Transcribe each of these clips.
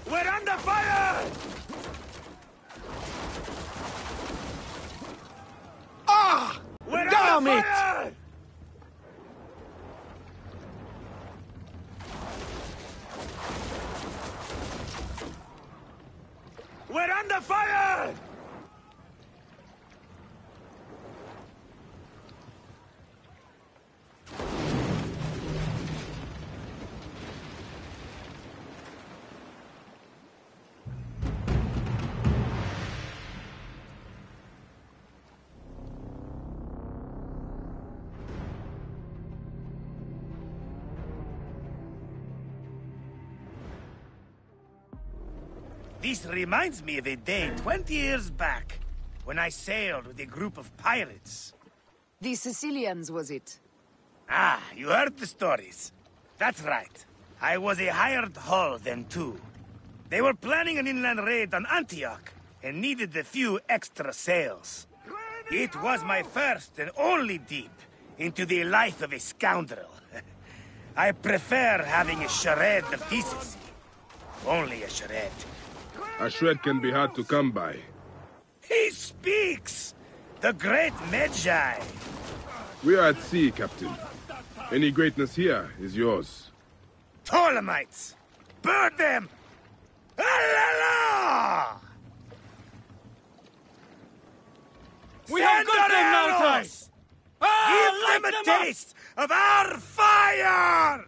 We're under fire! Ah! We're Damn under it! fire! We're under fire! This reminds me of a day 20 years back, when I sailed with a group of pirates. The Sicilians, was it? Ah, you heard the stories. That's right. I was a hired hull then too. They were planning an inland raid on Antioch, and needed a few extra sails. It was my first and only dip into the life of a scoundrel. I prefer having a shred of decency. Only a shred. A shred can be hard to come by. He speaks! The great Magi! We are at sea, Captain. Any greatness here is yours. Ptolemites! Burn them! Alala! We have got them now, Ty! Give them a taste of our fire!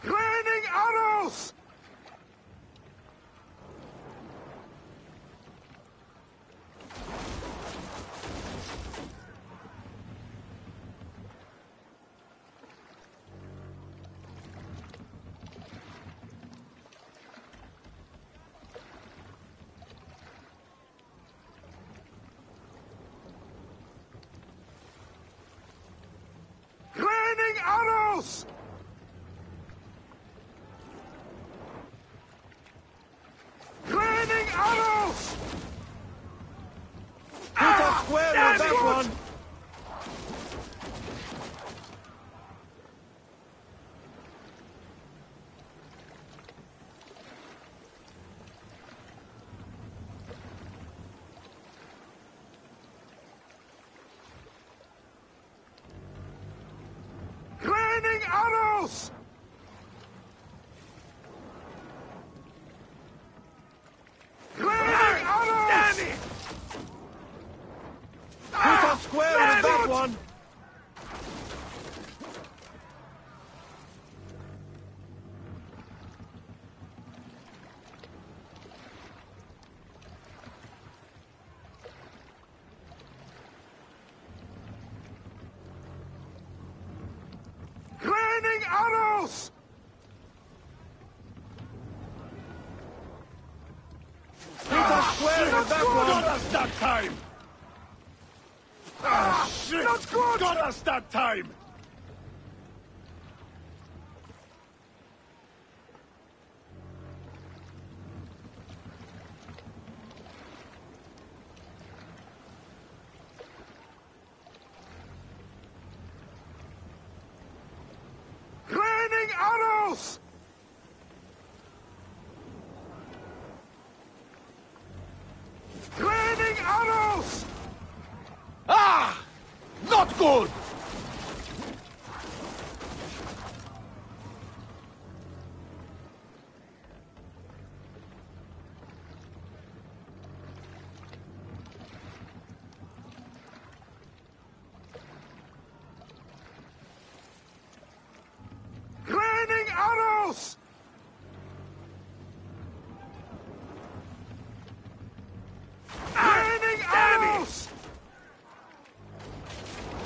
Raining arrows! Raining arrows! Raining arrows! Hit us square with that one! Raining arrows! Raining arrows! Damn it! Hit us square with that one! Raining arrows! Hit us square with that one! Got us that time! Ah, shit! Not good! Got us that time! Raining arrows! Raining arrows! Ah! Not good! Raining arrows! Raining arrows!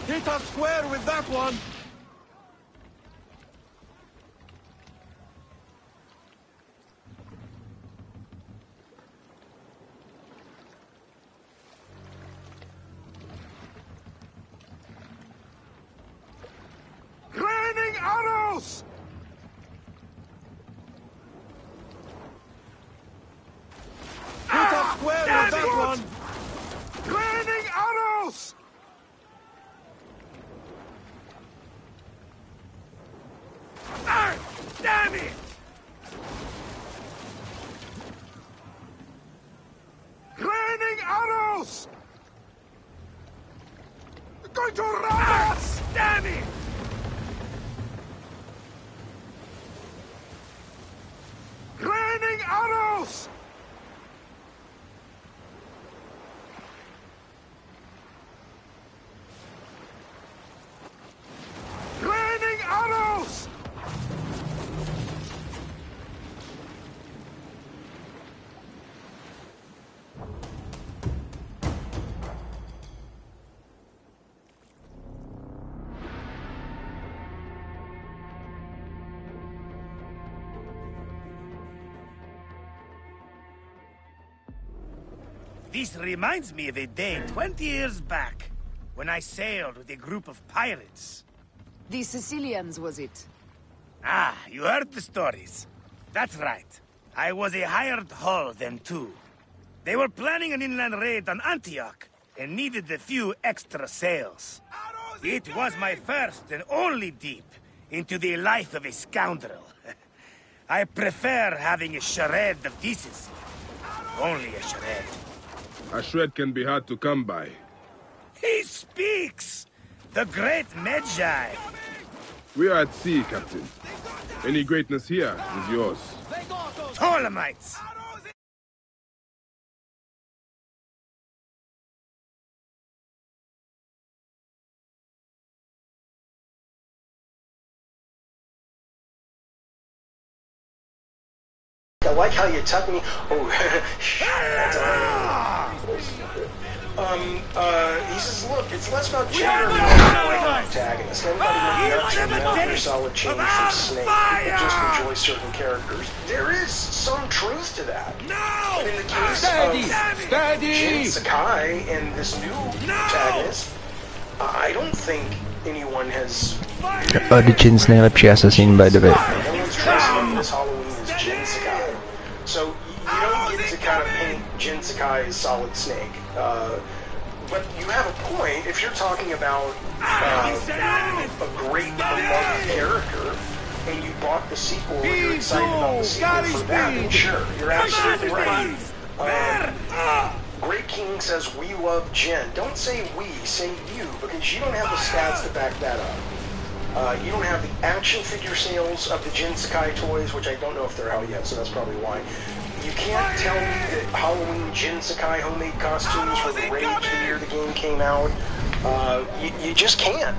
Hit us square with that one! Raining arrows! Hit us square with that one! Raining arrows! Damn it! Raining arrows! You're going to run us! Damn it! Raining arrows! Raining arrows! This reminds me of a day 20 years back, when I sailed with a group of pirates. The Sicilians, was it? Ah, you heard the stories. That's right. I was a hired hull then too. They were planning an inland raid on Antioch, and needed a few extra sails. It was my first and only dip into the life of a scoundrel. I prefer having a charade of decency. Only a charade. A shred can be hard to come by. He speaks! The great Magi! We are at sea, Captain. Any greatness here is yours. Ptolemites! I like how you tuck me. Oh, he says, look, it's less about gender and more like antagonist. Everybody would be up to another solid change from Snake. People just enjoy certain characters. There is some truth to that. No! But in the case of Jin Sakai and this new protagonist, I don't think anyone has... Origin's nejlepší asasín, by the way. Everyone's trusting this Halloween is Jin Sakai. So you don't get to kind of paint Jin Sakai as Solid Snake. But you have a point if you're talking about a great beloved character and you bought the sequel and you're excited about the sequel for that, then sure, you're absolutely right. Great King says, we love Jin. Don't say we, say you, because you don't have the stats to back that up. You don't have the action figure sales of the Jin Sakai toys, which I don't know if they're out yet, so that's probably why. You can't tell me that Halloween Jin Sakai homemade costumes were the rage the year the game came out. You just can't.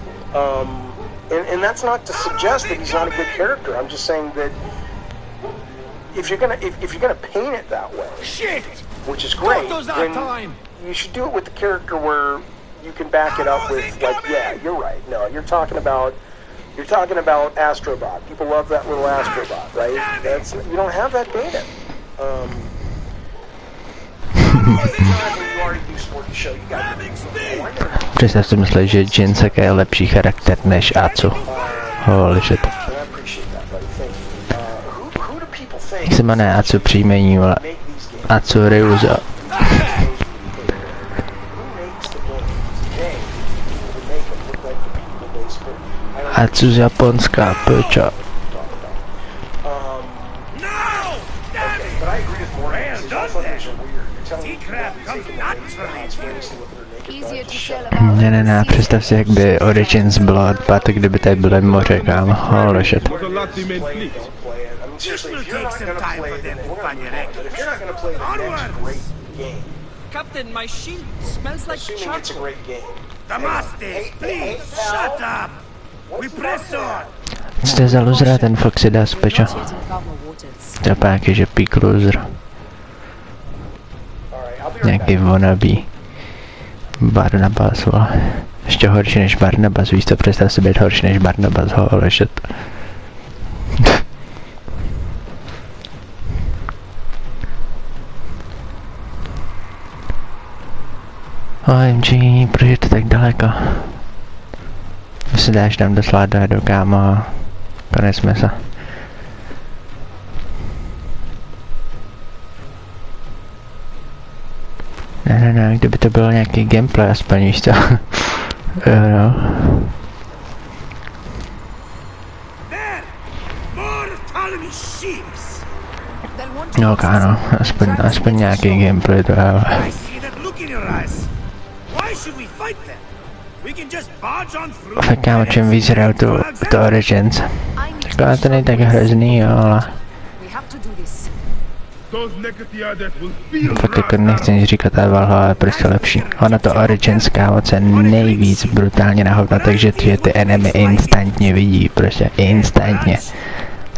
And that's not to suggest that he's not a good character. I'm just saying that if you're gonna paint it that way, which is great, then you should do it with the character where you can back it up with, like, yeah, you're right. No, you're talking about Astrobot. People love that little Astrobot, right? You don't have that data. Představ si myslet, že Jin Sakai je lepší charakter než Atsu. Holy shit. Jak se jmenuje Atsu příjmení, vole? Atsu Ryuzo. Atsu z Japonska, pečo. Ne, představ si, jak by Origins bylo odpad, kdyby tady bylo moře, kámo. Holy shit. Captain, my shield smells like charcoal. Damastis, please, shut up! We press on! Jste za luzera, ten Foxy dá spečo. To je nějaký, že peak loser. Nějaký wannabe. Barnabas, vole. Ještě horší než Barnabas, víš to, představ si být horší než Barnabas, holy shit. OMG, proč je to tak daleko? Si dáš tam doslát do kámo, konec mesa. Ne, kdyby to bylo nějaký gameplay aspoň, víš to. No. No, káno, aspoň nějaký gameplay to je. Fakt kámo, čím víc hraju to Origins. Takhle to není tak hrozný, jo, ale... Fakt jako nechci nic říkat, ale Valhalla je prostě lepší. Ona to Origins, kámo, se nejvíc brutálně nahovna, takže ty enemy instantně vidí, prostě instantně.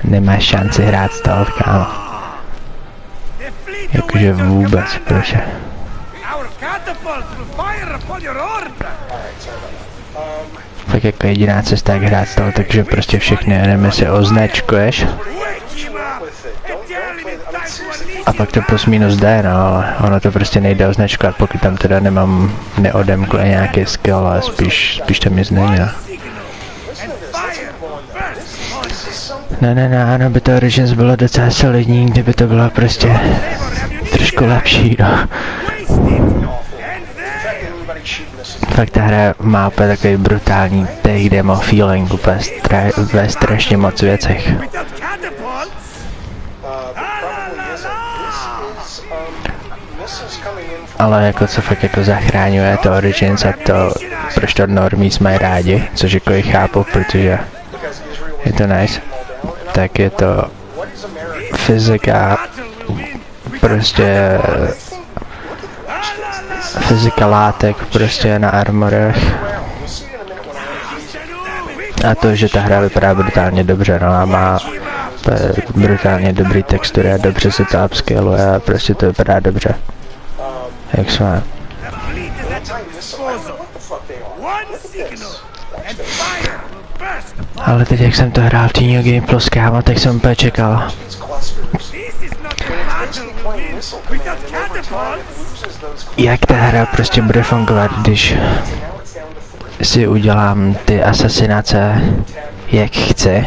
Nemáš šanci hrát stealth, kámo. Jakože vůbec, prostě. Tak jako jediná cesta, jak hrát stealth, takže prostě všechny enemy si označkuješ. A pak to plus minus jde, no, ale ono to prostě nejde označkovat, pokud tam teda neodemkle nějaký skill, ale spíš tam nic není, no. Ne, ano, by to Origins bylo docela solidní, kdyby to bylo prostě trošku lepší, no. Fakt ta hra má úplně takový brutální take demo feeling, úplně strašně moc věcech. Ale jako co fakt jako zachráňuje to Origins a to, proč to normies mají rádi, což jako i chápu, protože je to nice, tak je to fyzika, prostě fyzika látek prostě na armorech a to, že ta hra vypadá brutálně dobře, no a má brutálně dobrý textury a dobře se to upscaluje a prostě to vypadá dobře. Jak jsme. Ale teď jak jsem to hrál v New Game Plus, kámo, tak jsem úplně čekal. Jak ta hra prostě bude fungovat, když si udělám ty asasinace, jak chci.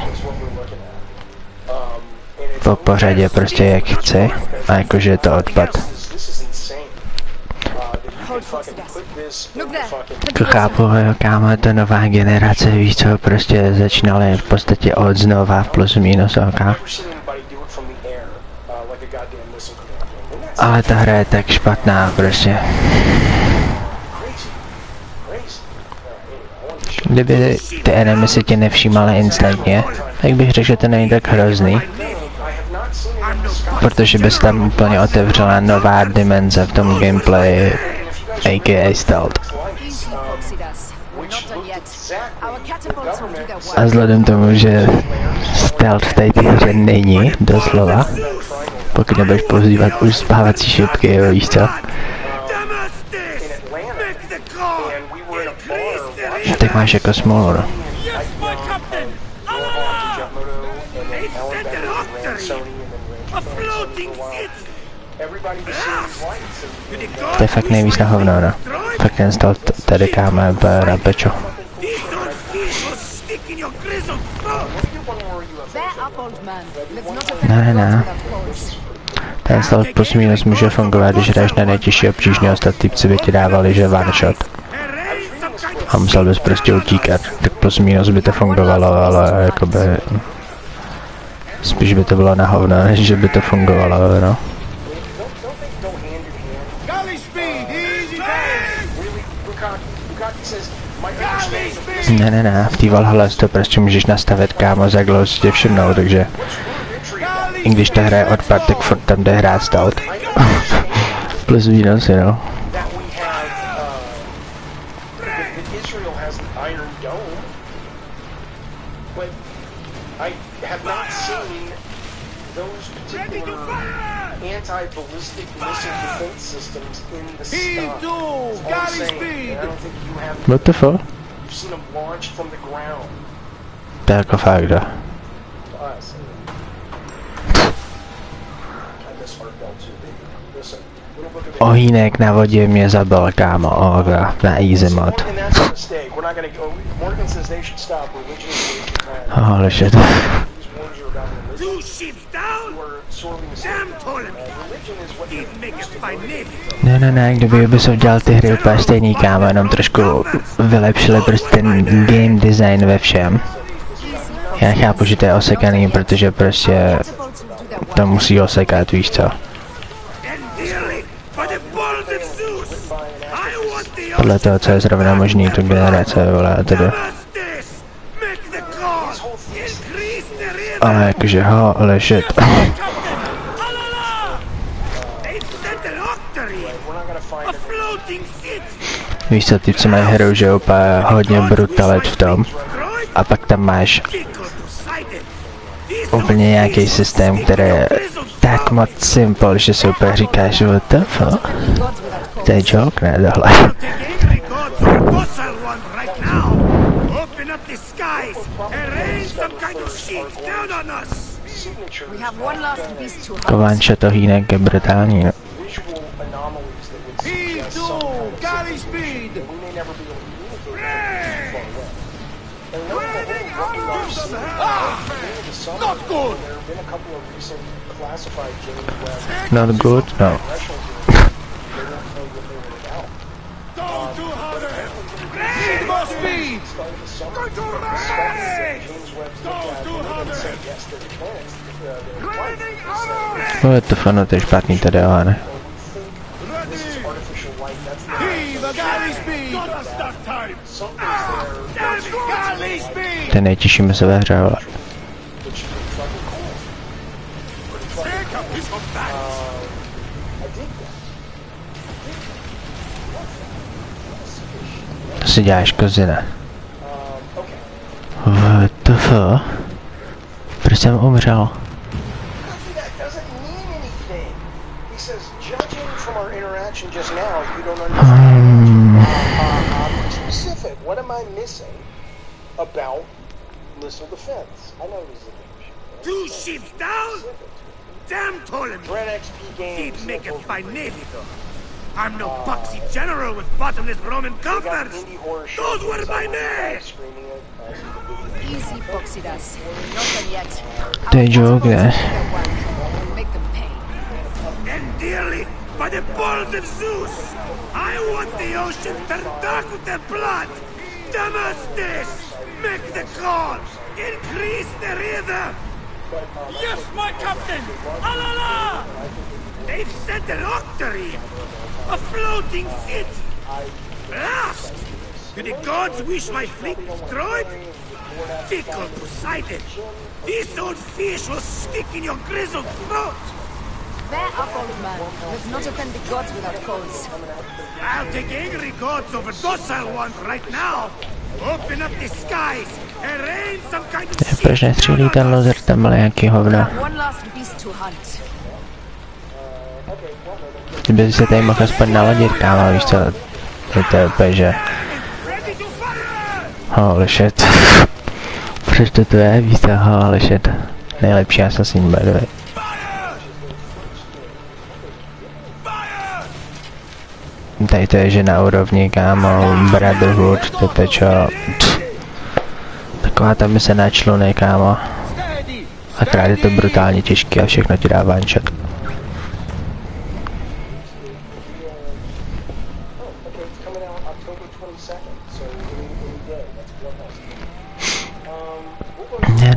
Po pořadě prostě jak chci. A jakože je to odpad. Jako chápu, jo, kámo, je to nová generace, víš co, prostě začínali v podstatě od znova, plus minus, ok. Ale ta hra je tak špatná, prostě. Kdyby ty enemy si tě nevšímaly instantně, tak bych řekl, že to není tak hrozný. Protože bys tam úplně otevřela nová dimenze v tom gameplay, a.k.a. stealth. A vzhledem tomu, že stealth v této hře není, doslova, pokud nebudeš používat už spávací šipky, jo, víš co? Tak máš jako smůlu, no. To je fakt nejvíc na hovno, no. Fakt ten stealth tady, kámo, je na pečo. Ne. Ten stealth plus minus může fungovat, když hraješ na nejtěžší obtížný, ostatní typci by ti dávali, že one shot. A musel bys prostě utíkat, tak plus minus by to fungovalo, ale jakoby... Spíš by to bylo na hovno, než že by to fungovalo, no. Ne, v té Valhalle to prostě můžeš nastavit, kámo, za dlouho si tě všimnou, takže... I když ta hra je odpad, tak furt tam jde hrát stealth. Plus minus, you know. Anti-ballistic missile defense systems in the STANG. What the fuck? You've seen them launched from the ground. To je jako fakt, jo. Ohýnek na vodě mě zabil, kámo, na easy mod. Holy shit. Ne, kdyby Ubisoft dělal ty hry úplně stejný, kámo, jenom trošku vylepšili prostě ten game design ve všem. Já nechápu, že to je osekaný, protože prostě to musí osekat, víš co. Podle toho, co je zrovna možný, tu generace, vole, a tedy. Ale jakože holy shit. Víš co, ty co mají hru, že úplně hodně brutalit v tom. A pak tam máš úplně nějaký systém, který je tak moc simple, že si úplně říkáš, what the fuck? To je joke, ne tohle. Kovanče to hýnek je brutální, no. Not good, no. No, to fano, to je špatný tady, ale ne. To je nejtěžší se ve hře, ale. To si děláš kozina. What the fuck? Proč jsem umřel? What am I missing about missile defense? I know this is a 2 ships down? Damn Ptolemy! Red XP games. He'd make a magnifico. I'm no boxy general with bottomless Roman coffers. Those were my men! Easy, Boxidas. Not done yet. To je joke, ne? Make them pay. And dearly, by the balls of Zeus, I want the ocean turned dark with their blood. Damastis! Make the call! Increase the rhythm! Yes, my captain! Alala! They've sent an octarine! A floating city! Blast! Do the gods wish my fleet destroyed? Fickle Poseidon! This old fish will stick in your grizzled throat! Bear up, old man. Let's not offend the gods without cause. I'll take angry gods over docile ones right now! Open up the skies and rain some kind of shit! Proč nestřílí ten loser, tam byl nějaký hovno. One last beast to hunt. Kdyby se tady mohl aspoň naladit, kámo, víš co? To je úplně, že... Holy shit. Proč to je, víš co? Holy shit. Nejlepší asasín, by the way. Tady to je, že na úrovni, kámo, Brotherhood, to pečo. Taková tam se na čluny, kámo. A krát je to brutálně těžký a všechno ti dá one shot.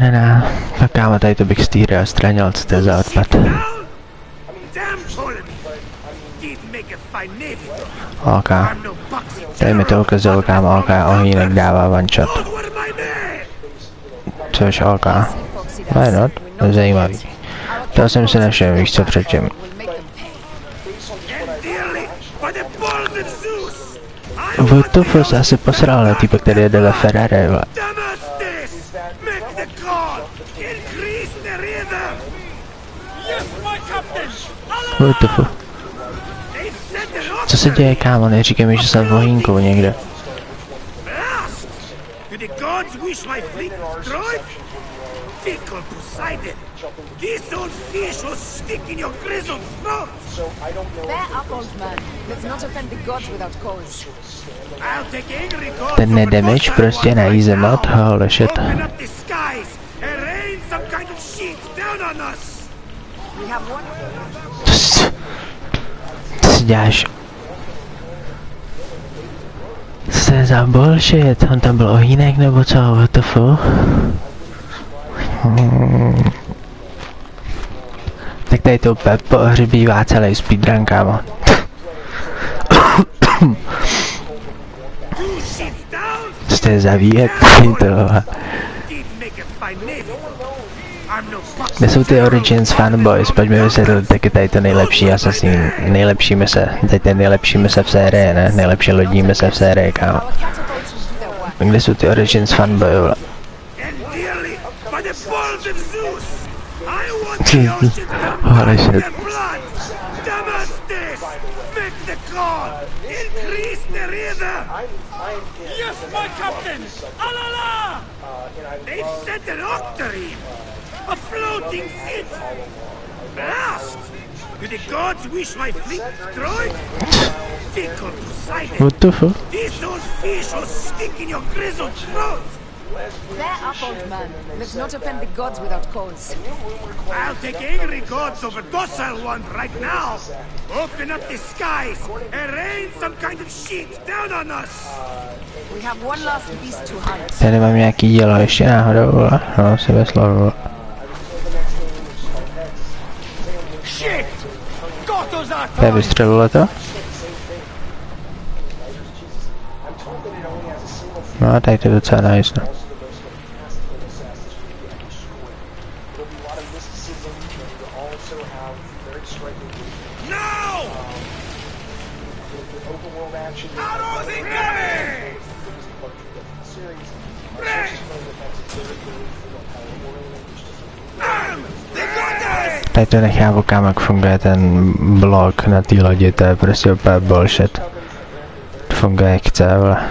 Ne. Tak kámo, tady to bych stýril a stranil, co to je za odpad. OK. Tady mi to ukazilo, kámo, OK, ohýnek dává one shot. Což OK. Why not? To je zajímavý. To jsem si nevšiml, víš co předtím. What the fuck, já si posral na týpek, který jede ve Ferrari, vole. What the fuck? Co se děje, kámo? Neříkej mi, že jsem v ohýnku někde. Ten nedamage prostě na easy mod, holy shit. Co si děláš? Co je za bullshit? On tam byl ohýnek nebo co? What the fuck? Tak tady to úplně pohřbívá celý speedrun, kámo. Co to je za výjet? Kde jsou ty Origins fanboys? Pojďme vysvětlit, tak je tady to nejlepší asasín, nejlepší mise, tady ten nejlepší mise v sérii, ne? Nejlepší lodní mise v sérii, kámo. Kde jsou ty Origins fanboy? Holy shit. Yes, my captain! Alala! They've sent an octarine! A floating city! Blast! Do the gods wish my fleet destroyed? Tickle to silence! What the fuck? These old fish will stick in your grizzled throat! They're up, old man. Let's not offend the gods without cause. I'll take angry gods over docile ones right now! Open up the skies and rain some kind of shit down on us! We have one last beast to hunt. Tady mám nějaký dílo ještě náhodou, vole. No, si veslo, Shit! Goto's out! Tady vystřelilo to? No, tady to je docela nice, no. Tady to nechápu, kam jak funguje ten blok na té lodi, to je prostě úplně bullshit. To funguje jak chce, vole.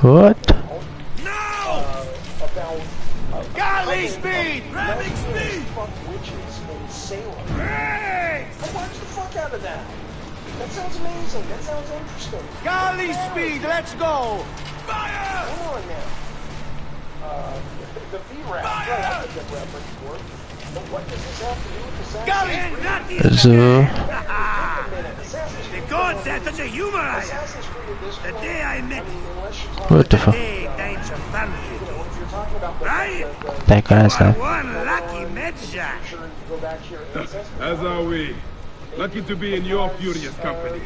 What? No! Golly speed! Ramming speed! Witches in Salem. Hey! Watch the fuck out of that. That sounds amazing. That sounds interesting. Golly speed, let's go! Fire! Come on now. The V-Rap. Fire! That's a good reference for it. But what does this have to do with Assassin's Creed? The gods had such a humor I am. The day I met you. What the fuck? Right? That guy's that. One lucky medshot. As are we. Lucky to be in your furious company.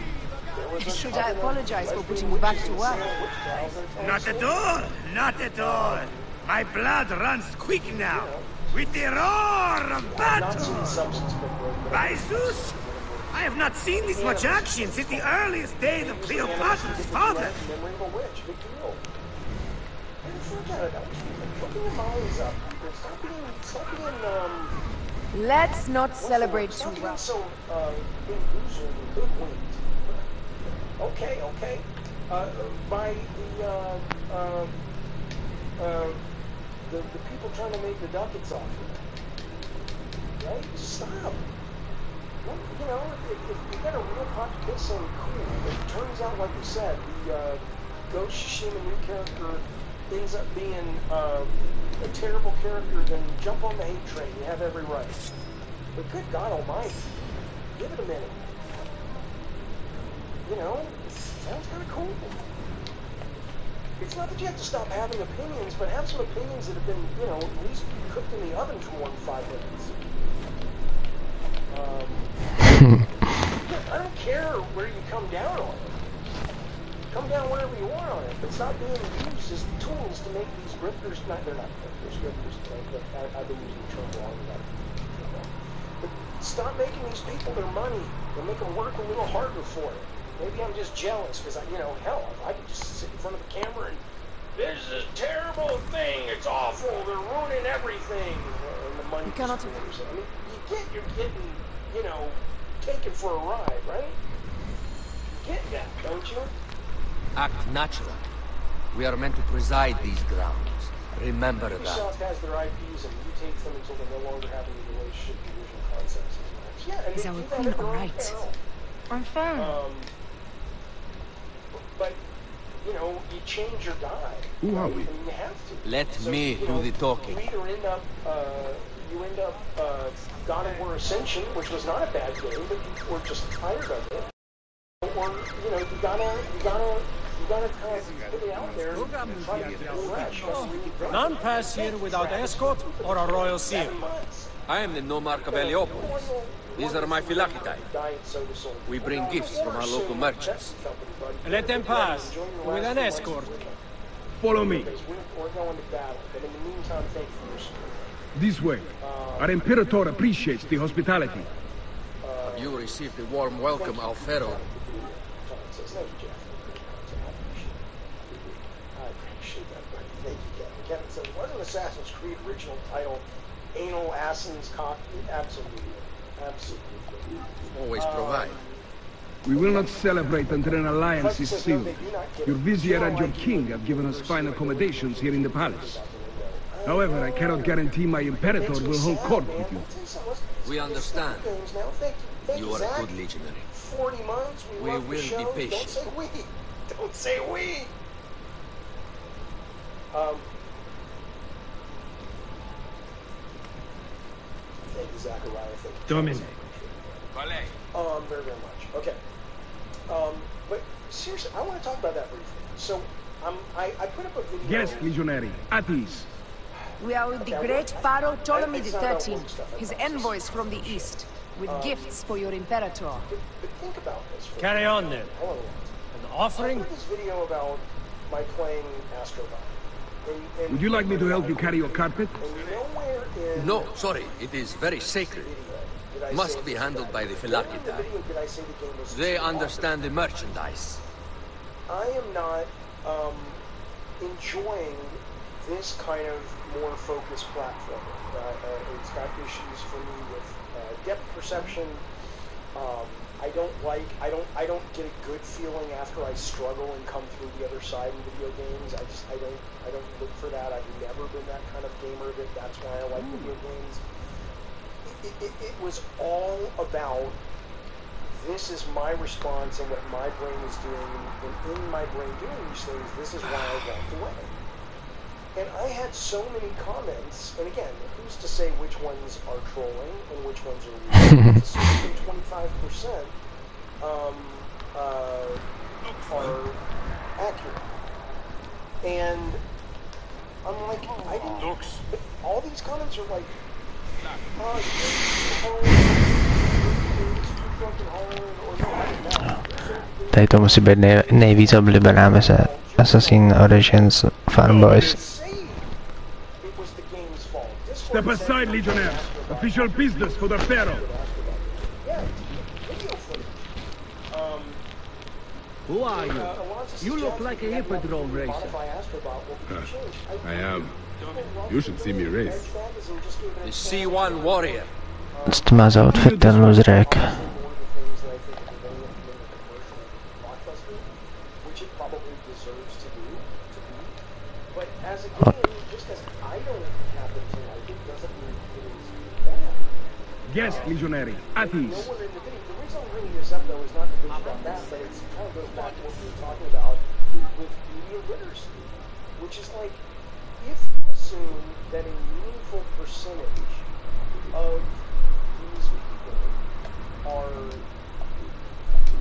Should I apologize for putting you back to work? Not at all. Not at all. My blood runs quick now. With the roar of battle. By Zeus, I have not seen this much action since the earliest days of Cleopatra's father. Let's not celebrate too well. Okay, okay. By the people trying to make the ducats off you. Right? Stop. You know, if you got a real pot to piss in, cool. It turns out, like you said, the Ghost Shishima new character ends up being a terrible character, then jump on the hate train. You have every right. But good God Almighty, give it a minute. You know, it sounds kind of cool. It's not that you have to stop having opinions, but have some opinions that have been, you know, at least cooked in the oven for more than 5 minutes. I don't care where you come down on it. Come down wherever you want on it, but stop being used as tools to make these grifters. They're not grifters. I've been using the term wrong. But stop making these people their money and make them work a little harder for it. Maybe I'm just jealous because, you know, hell, I could just sit in front of the camera and This is a terrible thing. It's awful. They're ruining everything. And the money cannot- scores. I mean, you're getting, you know, taken for a ride, right? You get that, don't you? Act natural. We are meant to preside these grounds. Remember that. Ubisoft has their IPs and mutates them until they no longer have any relationship to the original concepts. Yeah, and Is they our do that queen at their own alright? peril. Enfin. But you know, you change or die. Who are we? I mean, you have to. Let me you do know, the talking. You either end up, God of War Ascension, which was not a bad game, but you were just tired of it. Or you know, you gotta kind of put it out there and try to get it fresh. None pass here without escort or a royal seal. 7 months. I am the nomarch of Heliopolis. These are my phylactery. Diet soda sold. We bring gifts from our local merchants. Let them pass with an escort. Follow me. We're going to battle, but in the meantime, thank you for your support. This way. Our Imperator appreciates the hospitality. Have you received a warm welcome, Alfero? John says, thank you, Jeff. I appreciate that, buddy. Thank you, Kevin. Kevin says, wasn't Assassin's Creed original title Anal Assassin's Cockpit? Absolutely. Absolutely. Always provide. We will not celebrate until an alliance is sealed. Your vizier and your king have given us fine accommodations here in the palace. However, I cannot guarantee my Imperator will hold court with you. We understand. Thank You are a good legionary. 40 months, we love the will show. be patient. Don't say we. Don't say we. Thank you, Zachariah. Thank you. Domine. Very, very much. Okay. But seriously, I want to talk about that briefly. So, I put up a video. Yes, Legionary. At ease. We are with the great Pharaoh Ptolemy XIII, his envoys from the east, with gifts for your Imperator. But think about this. Carry on then. Hold on. An I offering? put this video about my playing Astrobot. And Would you like me to help you carry your carpet? And nowhere in No, sorry. It is very sacred. did I Must say- be handled by the nowhere in the phylactery. video did I say the game was They too understand the merchandise. I am not enjoying this kind of more focused platform. It's got issues for me with depth perception. I don't get a good feeling after I struggle and come through the other side in video games. I don't look for that. I've never been that kind of gamer that that's why I like video games. It was all about this is my response and what my brain is doing, and in my brain doing these things, this is why I walked away. And I had so many comments, and again, who's to say which ones are trolling and which ones are real? It's 25% are accurate. And I'm like, I didn't. But all these comments are like, Tady to musí být nejvíc oblíbená se Assassin Origins fanboys. Step aside, Legionnaires. Official business for the Pharaoh. Who are you? You look like a hippodrome racer. I am. You should see me race. The C1 warrior. Co to má za outfit ten luzrek? Yes, Legionary. At ease. The reason I'm bringing this up, though, is not to bitch about that, but it kind of goes back to what we were talking about with media literacy, which is like, if you assume that a meaningful percentage of these people are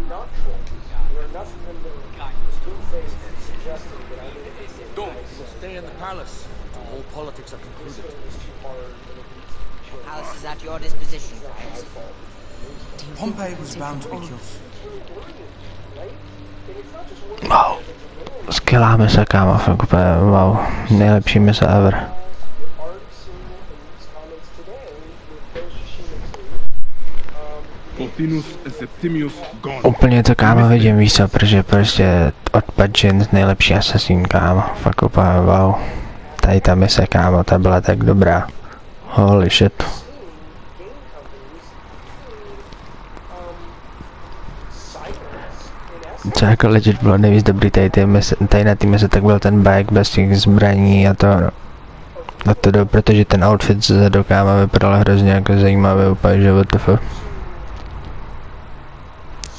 not trolls, there are enough of them that are good faith and suggesting that I made it. Don't stay in the palace. All politics are concluded. Palace is at your disposition, guys. Pompey was bound to be killed. Wow. Skvělá mise, kámo, fakt úplně, wow. Nejlepší mise ever. Úplně to, kámo, vidím, víš co, protože prostě odpad Jin, nejlepší asasín, kámo, fakt úplně wow. Tady ta mise, kámo, ta byla tak dobrá. Holy shit. Co jako legit bylo nejvíc dobrý tady na té mise, tak byl ten bike bez těch zbraní a to, protože ten outfit ze dokáma vypadal hrozně jako zajímavý, úplně že WTF.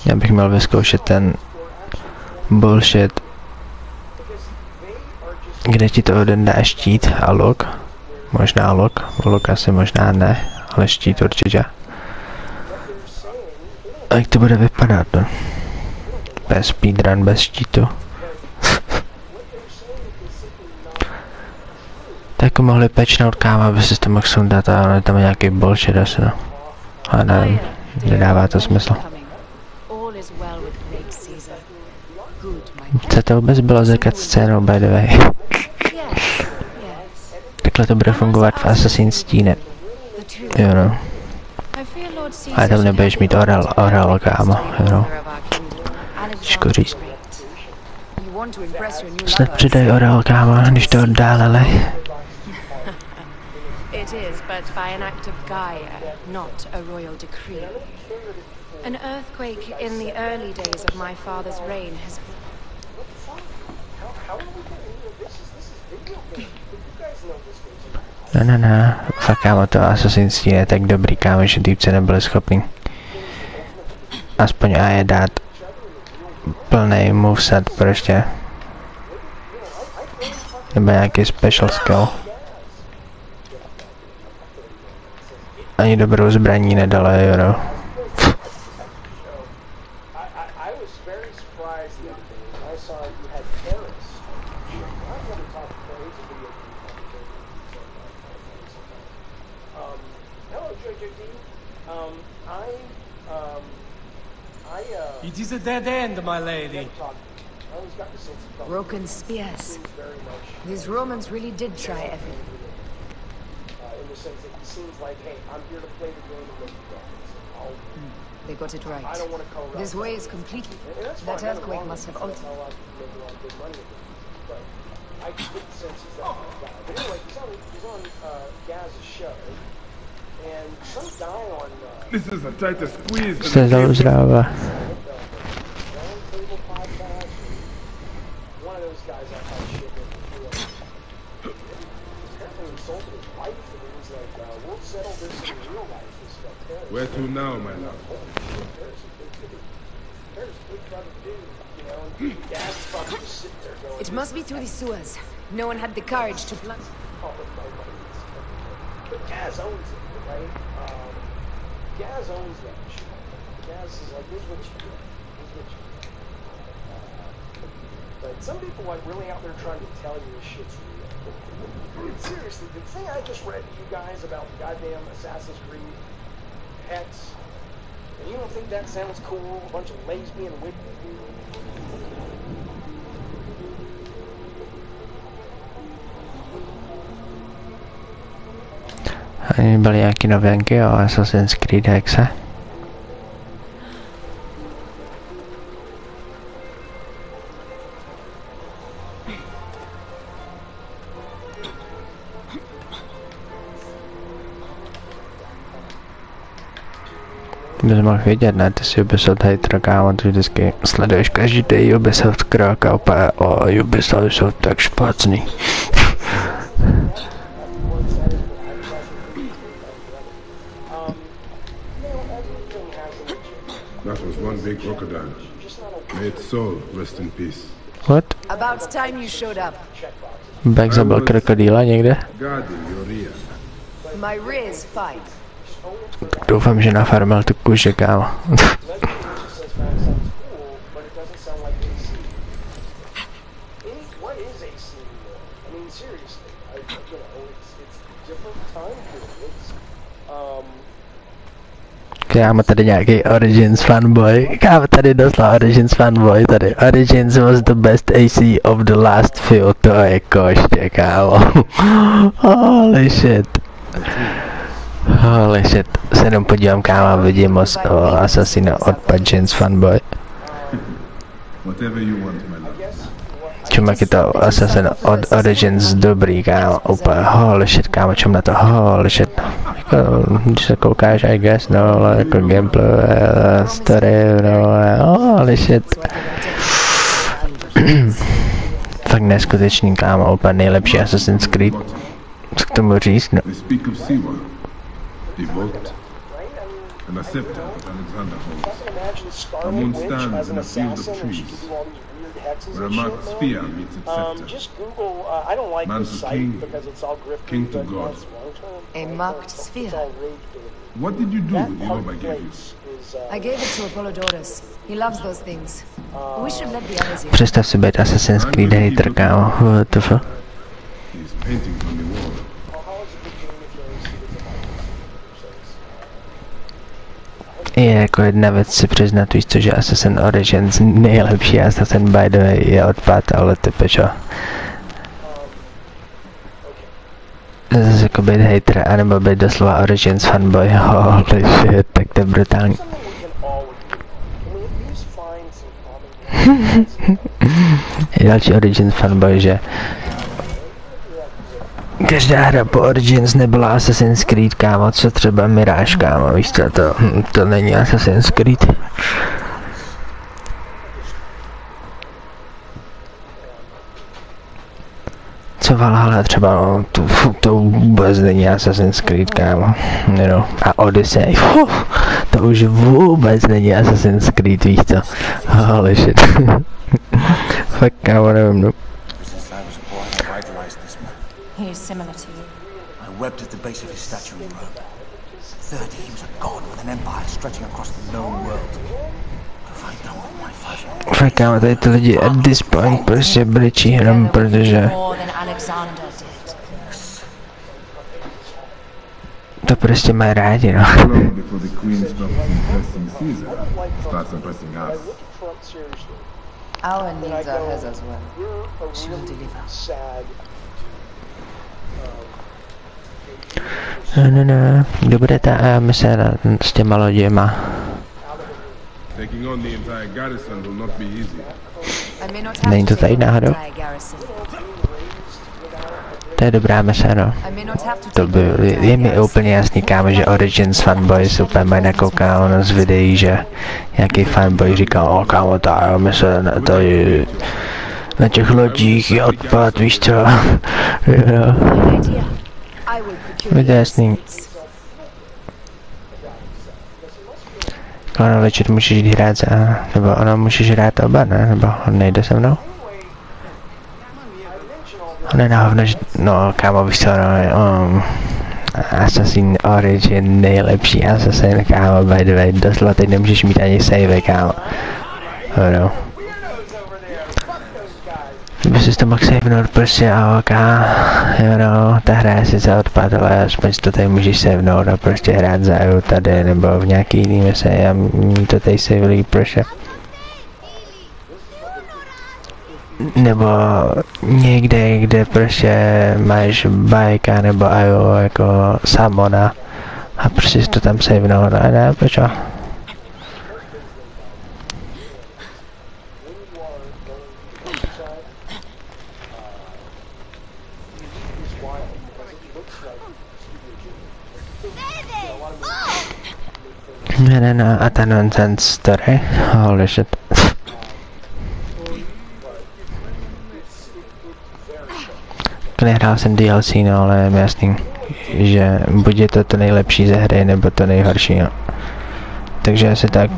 Já bych měl vyzkoušet ten bullshit, kde ti to jeden dá štít a luk, možná luk asi možná ne, ale štít určitě. A jak to bude vypadat, no? Bez speedrun, bez štítu. Tak mohli pečnout, kámo, aby si to mohl sundat, a ono tam je nějaký bullshit asi, no. A nevím, nedává to smysl. Co to vůbec bylo za cutscénou, by the way? Takhle to bude fungovat v Assassin's Stíne. Jo no. Ale tam nebudeš mít orel, kámo, jo no. Těžko říct. Snad přidej orel, kámo, když to oddáleli. It is but by an act of Gaia, not a royal decree. An earthquake in the early days of my father's reign has... No, fakt, kámo, to Assassin's je tak dobrý, kámo, že týpci nebyli schopni aspoň je dát plný moveset prostě. Nebo nějaký special skill. Ani dobrou zbraní nedali, jo no. It is a dead end, my lady. Broken spears. These Romans really did try everything. In the sense that he seems like, hey, I'm here to play the game and make it done. They got it right. This way is completely... That earthquake must have altered. I get the sense he's that kind of guy. But anyway, he's on Gaz's show, and some guy on... This is a tighter squeeze than... Se zauzdráva. One of those guys that had shit with apparently insulted his wife, and he was like, we'll settle this in real life, this stuff. Where to now, my love? It must be through the sewers. No one had the courage to blunt. But Gaz owns it, right? Gaz owns that shit. Gaz is like, here's what you do. Here's what you do. But some people like really out there trying to tell you this shit's real. Seriously, the thing I just read to you guys about goddamn Assassin's Creed Hex, and you don't think that sounds cool? A bunch of lesbian women. Byly nějaký novinky o Assassin's Creed Hexe? Bys mohl vědět, ne? Ty si Ubisoft hater, kámo, ty vždycky sleduješ každý Ubisoft krok a úplně, Ubisoft jsou tak špatný. That was one big crocodile. May its soul rest in peace. What? About time you showed up. Bek zabil krokodýla někde? My rear is fine. Doufám, že nafarmil tu kuši, kámo. Kámo, tady nějaký Origins fanboy. Kámo, tady doslova Origins fanboy. Tady Origins was the best AC of the last few. To je koště, kámo. Holy shit. Holy shit, se jenom podívám kámo a vidím moc asasína od Pagins fanboy. Čum jak je to Assassin od Origins dobrý kámo, úplně holy shit kámo, čum na to holy shit. Jako, když se koukáš I guess, no, ale jako gameplay, story, no, holy shit. Fakt neskutečný kámo, úplně nejlepší Assassin's Creed. Co k tomu říct, no. The moon stands in a field of trees, where a marked sphere meets its scepter. Man to king, king to god. A marked sphere? What did you do with the orb I gave you? I gave it to Apollodorus. He loves those things. We should let the others in. Představ si být Assassin's Creed hater, kámo. What the fuck? He's painting on the wall. Je jako jedna věc si přiznat, víš co, že Assassin Origins nejlepší Assassin by the way je odpad, ale ty pečo. Zase jako být hater, anebo být doslova Origins fanboy, holy shit, tak to je brutální. Je další Origins fanboy, že každá hra po Origins nebyla Assassin's Creed, kámo, co třeba Mirage, kámo, víš co, to není Assassin's Creed. Co Valhalla třeba, no, to vůbec není Assassin's Creed, kámo, you know. A Odyssey, to už vůbec není Assassin's Creed, víš co, holy shit. Fakt, kámo, nevím, no. He is similar to you. I wept at the base of his statue in Rome. 30, he was a god with an empire stretching across the known world. Fakt kámo, tady ty lidi at this point prostě brečí jenom, protože to prostě mají rádi, no. Our needs are hers as well. She will deliver. No, kdo bude ta mise s těma loděma? Není to tady náhodou? To je dobrá mise, no. To by, je mi úplně jasný, kámo, že Origins fanboys úplně mají nakoukáno z videí, že nějaký fanboy říkal, kámo, ta mise na těch lodích je odpad, víš co? Bude jasný. Ono večer můžeš jít hrát nebo ono můžeš hrát oba, ne? Nebo on nejde se mnou? On je na hovno, no kámo, víš co, no, Assassin Origin, nejlepší Assassin, kámo, by the way, doslova teď nemůžeš mít ani save, kámo. No. By si to mohl savenout prostě a ok, jo no, ta hra je sice odpad, ale aspoň to tady můžeš savenout a prostě hrát za EU tady nebo v nějaký jiný mise a mít to tady savely prostě. Nebo někde, kde prostě máš bajka nebo EU jako samona a prostě si to tam savenout a ne, proč? No, a ta nonsense story, holy shit. Nehrál jsem DLC, no, ale je mi jasný, že buď je to nejlepší ze hry, nebo to nejhorší, no. Takže asi tak.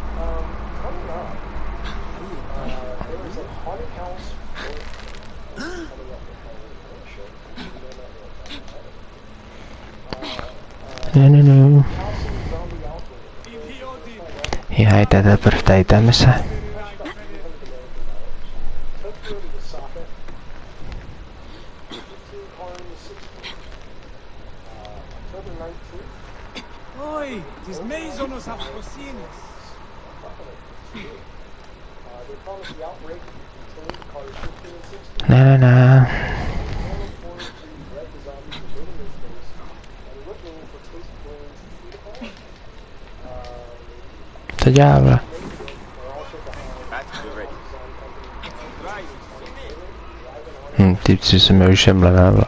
No. Já jde teprve tady ta mise. Oi, tis meizonos asasínes. No. Co dělá, vole? Typci se mi už šemlená, vole.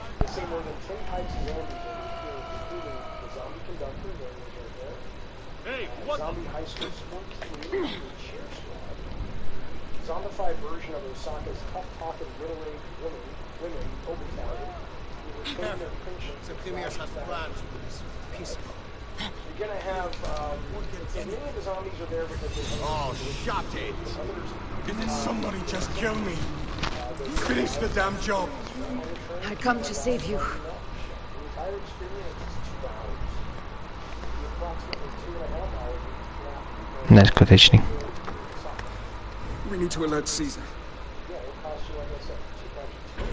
Oh, shut it! Did somebody just kill me? Finish the damn job! I come to save you. Neskutečný. We need to alert Caesar.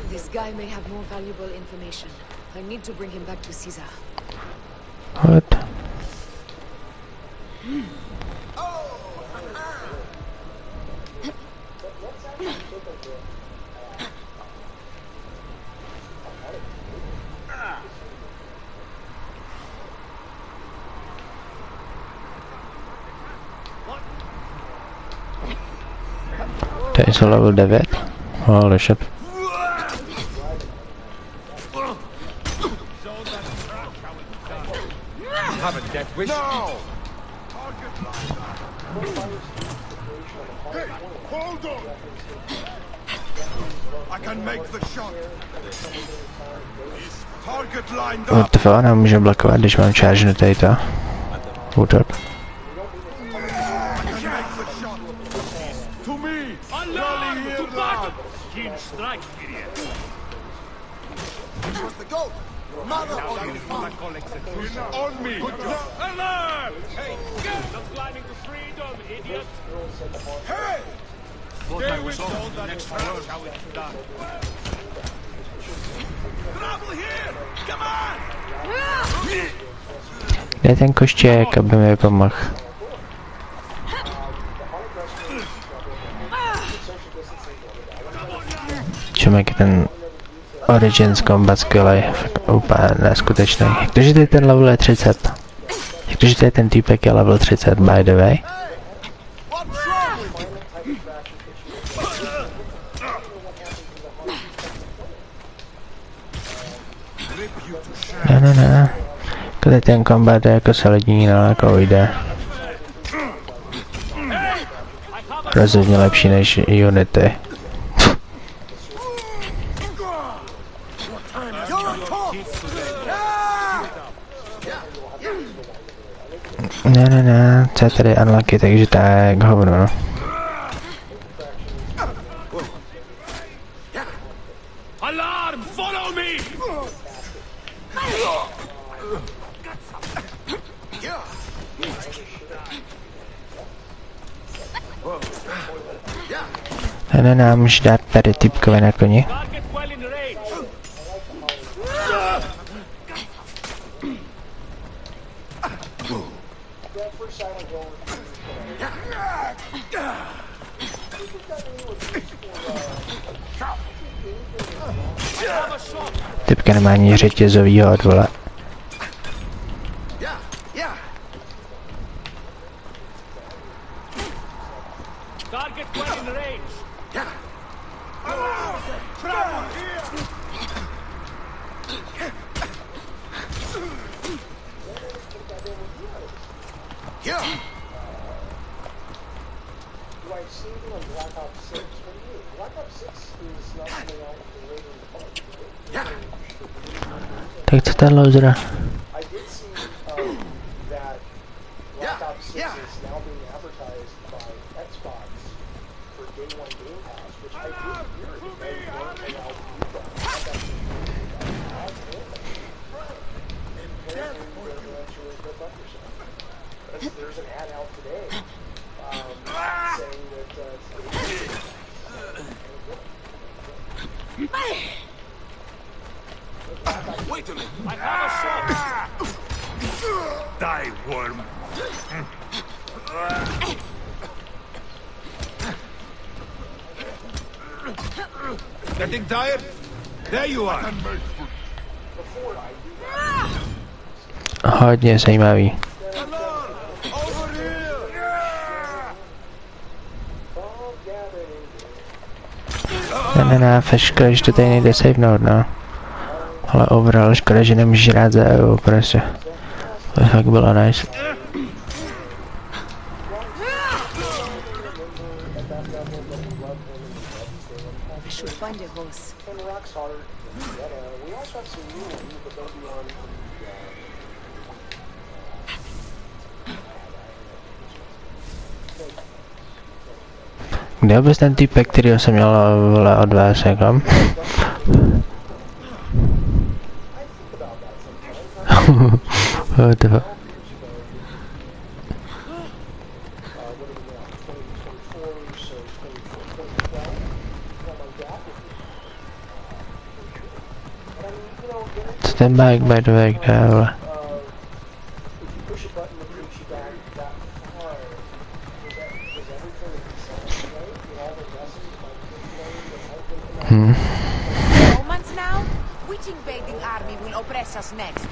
This guy may have more valuable information. I need to bring him back to Caesar. What? Tady jsou level 9. Holy shit. No! Hey, hold on! I can make the shot. Target lined up. What the fuck, nemůžu blokovat, když mám charge na tady to. Útok. On me! Alert! Hey, stop climbing to freedom, idiot! Hey! Stay with me. Next round, how it's done. Trouble here! Come on! Kde je ten koštěk, aby mi pomohl? Čumek je ten Origins combat skill je úplně neskutečný. Jaktože tady ten level je 30. Jaktože tady ten týpek je level 30 by the way. Ne. Tady ten combat je jako solidní, no jako jde. Rozhodně lepší než Unity. Ne, co je tady unlucky, takže to je k hovno, no. Alarm! Follow me! Ne, můžu dát tady typkové na koni. Typka nemá ani řetězovýho odvole. Tak co ten loser? Wait a minute! I have a shot! Die, worm! Getting tired? There you are! Hodně zajímavý. Ne, škoda, že to tady nejde savenout, no. Ale overall škoda, že nemůžeš hrát za EU, prostě. To fakt bylo nice. Kde vůbec ten týpek, kterýho jsem měl odvést někam? Co ten bike by the way, kde je, vole?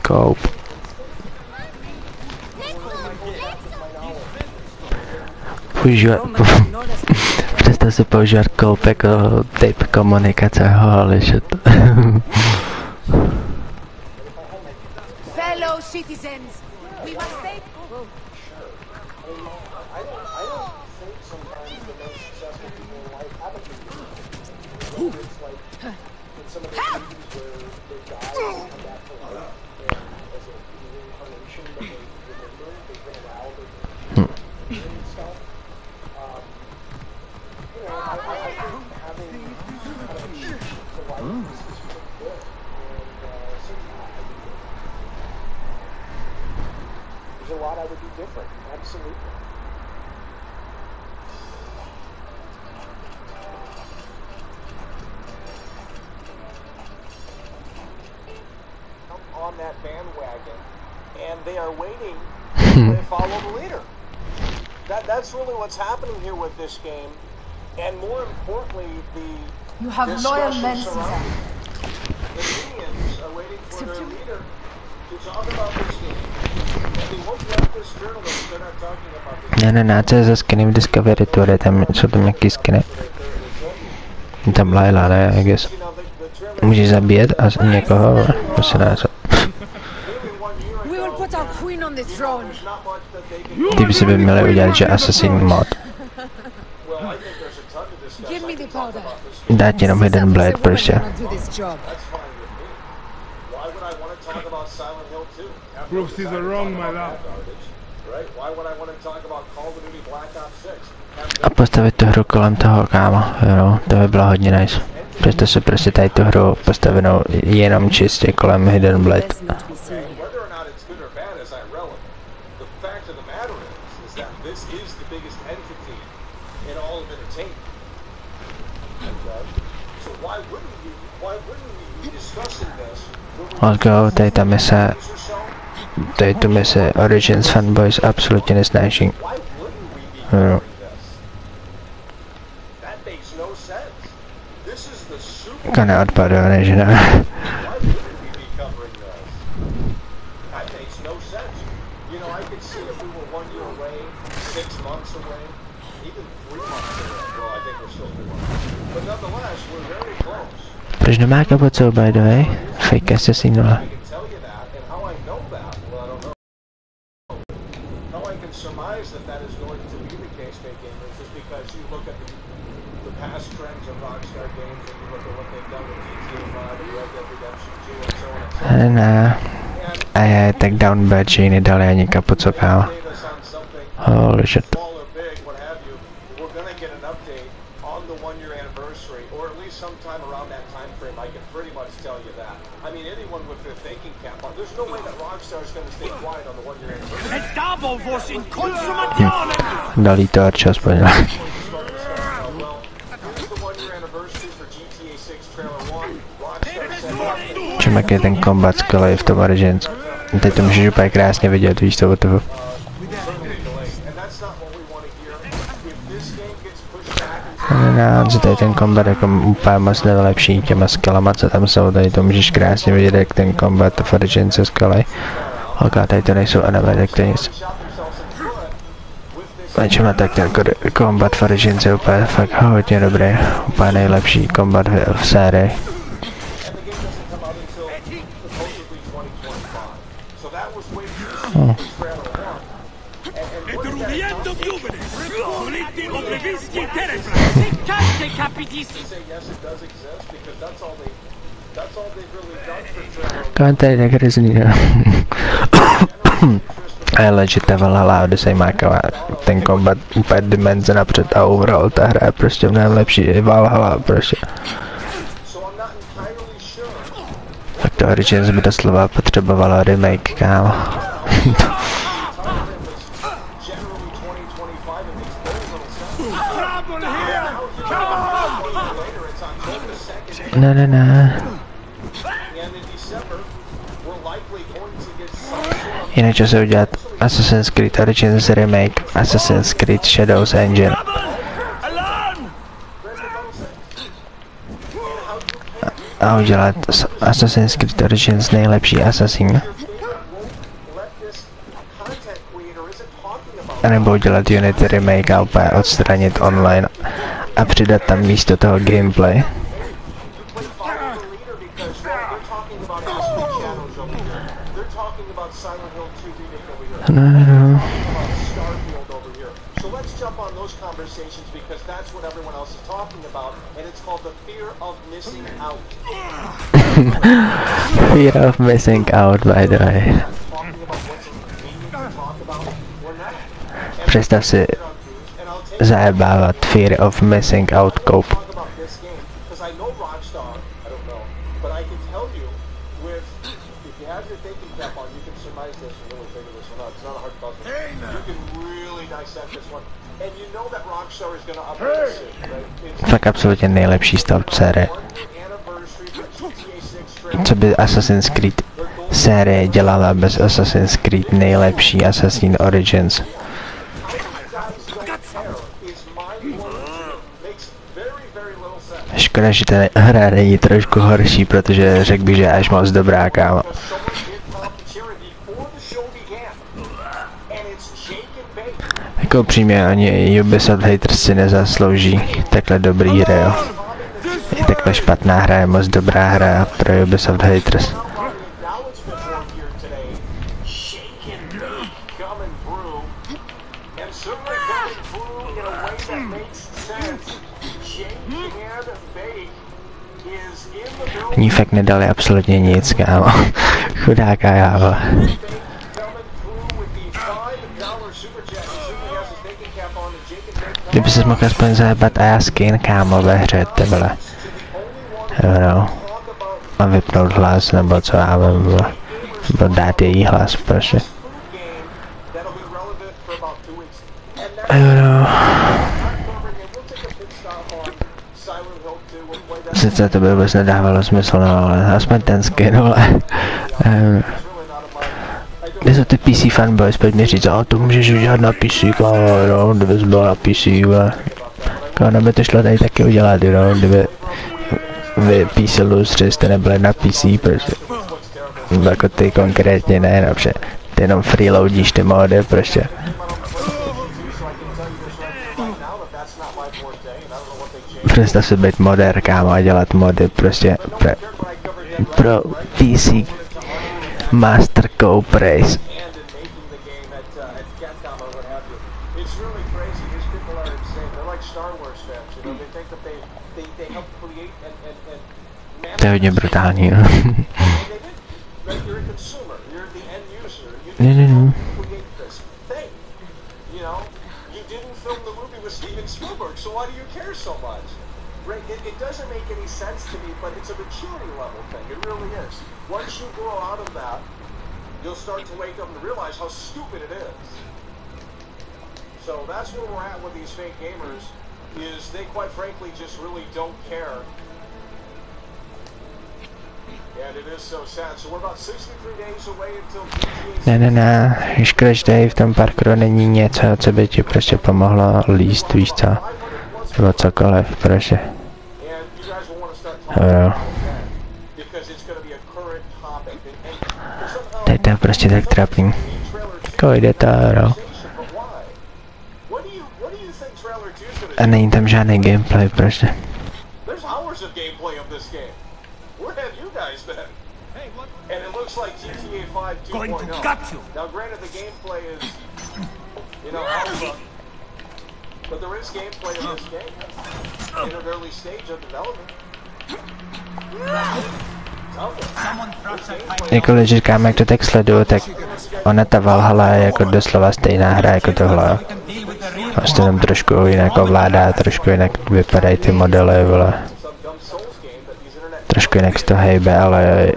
Cope. Přesto si používat cope jako typ komunikace, holy shit. Fellow citizens, we must take... That's really what's happening here with this game, and more importantly, you have loyal men, the Indians are waiting for their leader to talk about this game, and they won't let this journalist start talking about this. Ne, co je za skiny v Discovery Tour, tam jsou tam nějaký skiny. Tam Laila, ne, I guess. Můžeš zabíjet a někoho, ale to se dá co. Ty by si by měli udělat, že asasín mod. Dát jenom jeden blade prostě. A postavit tu hru kolem toho, kámo, jo, to by bylo hodně nice. Přesto si prostě tady tu hru postavenou jenom čistě kolem Hidden Blade. Let's go, tady ta mise, tady tu mise Origins fanboys absolutně nesnáší. No. Jako neodpadl, než ne. Proč nemá kapocou, by the way? Fake asasín, ale. Ne. A je tak down badge, nedali ani kapucu, kámo. Holy shit. Dalí to arč aspoň. Čím jak je ten kombat skvělej v tom Origins. Teď to můžeš úplně krásně vidět, víš to o toho. Tady ten kombat jako úplně moc nevylepší těma skalama, co tam jsou, tady to můžeš krásně vidět, jak ten kombat v Origins je skvělej. Ok, tady to nejsou animated, tak to nic. Začíme tak ten kombat v Origins je úplně fakt hodně dobrý, úplně nejlepší kombat v sérii. Kdo tady tak hrozný, no. A legit level Odyssey má ten kombat úplně dimenze napřed a overall ta hra je prostě mnohem lepší, i Valhalla prostě. Tak to Origins by doslova potřebovalo remake, kámo. Ne. Jinak se udělat Assassin's Creed Origins remake, Assassin's Creed Shadows Engine. A udělat Assassin's Creed Origins nejlepší asasín. A nebo udělat Unity remake a úplně odstranit online a přidat tam místo toho gameplay. No. Fear of missing out, by the way. Představ si zajebávat Fear of missing out koup. Fakt absolutně nejlepší stav série. Co by Assassin's Creed série dělala bez Assassin's Creed nejlepší Assassin Origins? Škoda, že ta hra není trošku horší, protože řekl bych, že je až moc dobrá, kámo. Jako upřímně, ani Ubisoft haters si nezaslouží takhle dobrý hry, jo. I takhle špatná hra je moc dobrá hra pro Ubisoft haters. Oni fakt nedali absolutně nic, kámo. Chudáka jáva. Kdyby ses mohl aspoň zajebat skin, kámo, ve hře, tebele. Jo, a vypnout hlas, nebo co já vím, nebo dát její hlas, prostě. Jo. Sice to by vůbec nedávalo smysl, no, ale aspoň ten skin, ale... Kde jsou ty PC fanboys, pojď mi říct, to můžeš udělat na PC, kámo, no, kdybys byl na PC, kámo, by to šlo tady taky udělat, no, kdyby vy PC losři jste nebyli na PC, protože jako ty konkrétně ne, no, protože ty jenom freeloadíš ty mody, prostě. Představ si být modder, kámo, a dělat mody, prostě pro PC Master Cope Race. To je hodně brutální, no. Ne. It doesn't make any sense to me, but it's a maturity level thing. It really is. Once you grow out of that, you'll start to wake up and realize how stupid it is. So that's where we're at with these fake gamers, is they quite frankly just really don't care. And it is so sad. So we're about 63 days away until GTA... Ne, škoda, že tady v tom parkouru není něco, co by ti prostě pomohlo líst, víš co? Nebo cokoliv, prostě. Jo. Teď to je prostě tak trapný. Jako jde to, jo. trailer 2 is gonna A není tam žádný gameplay prostě. There's hours of gameplay of this game. Where have you guys been? And it looks like GTA 5 2.0. Going to gut you. Now, granted, the gameplay is, you know, alpha, but there is gameplay in this game in an early stage of development. Jako když říkám, jak to tak sleduju, tak ona ta Valhalla je jako doslova stejná hra jako tohle. Vlastně tam trošku jinak ovládá, trošku jinak vypadají ty modely, vole. Trošku jinak se to hejbe, ale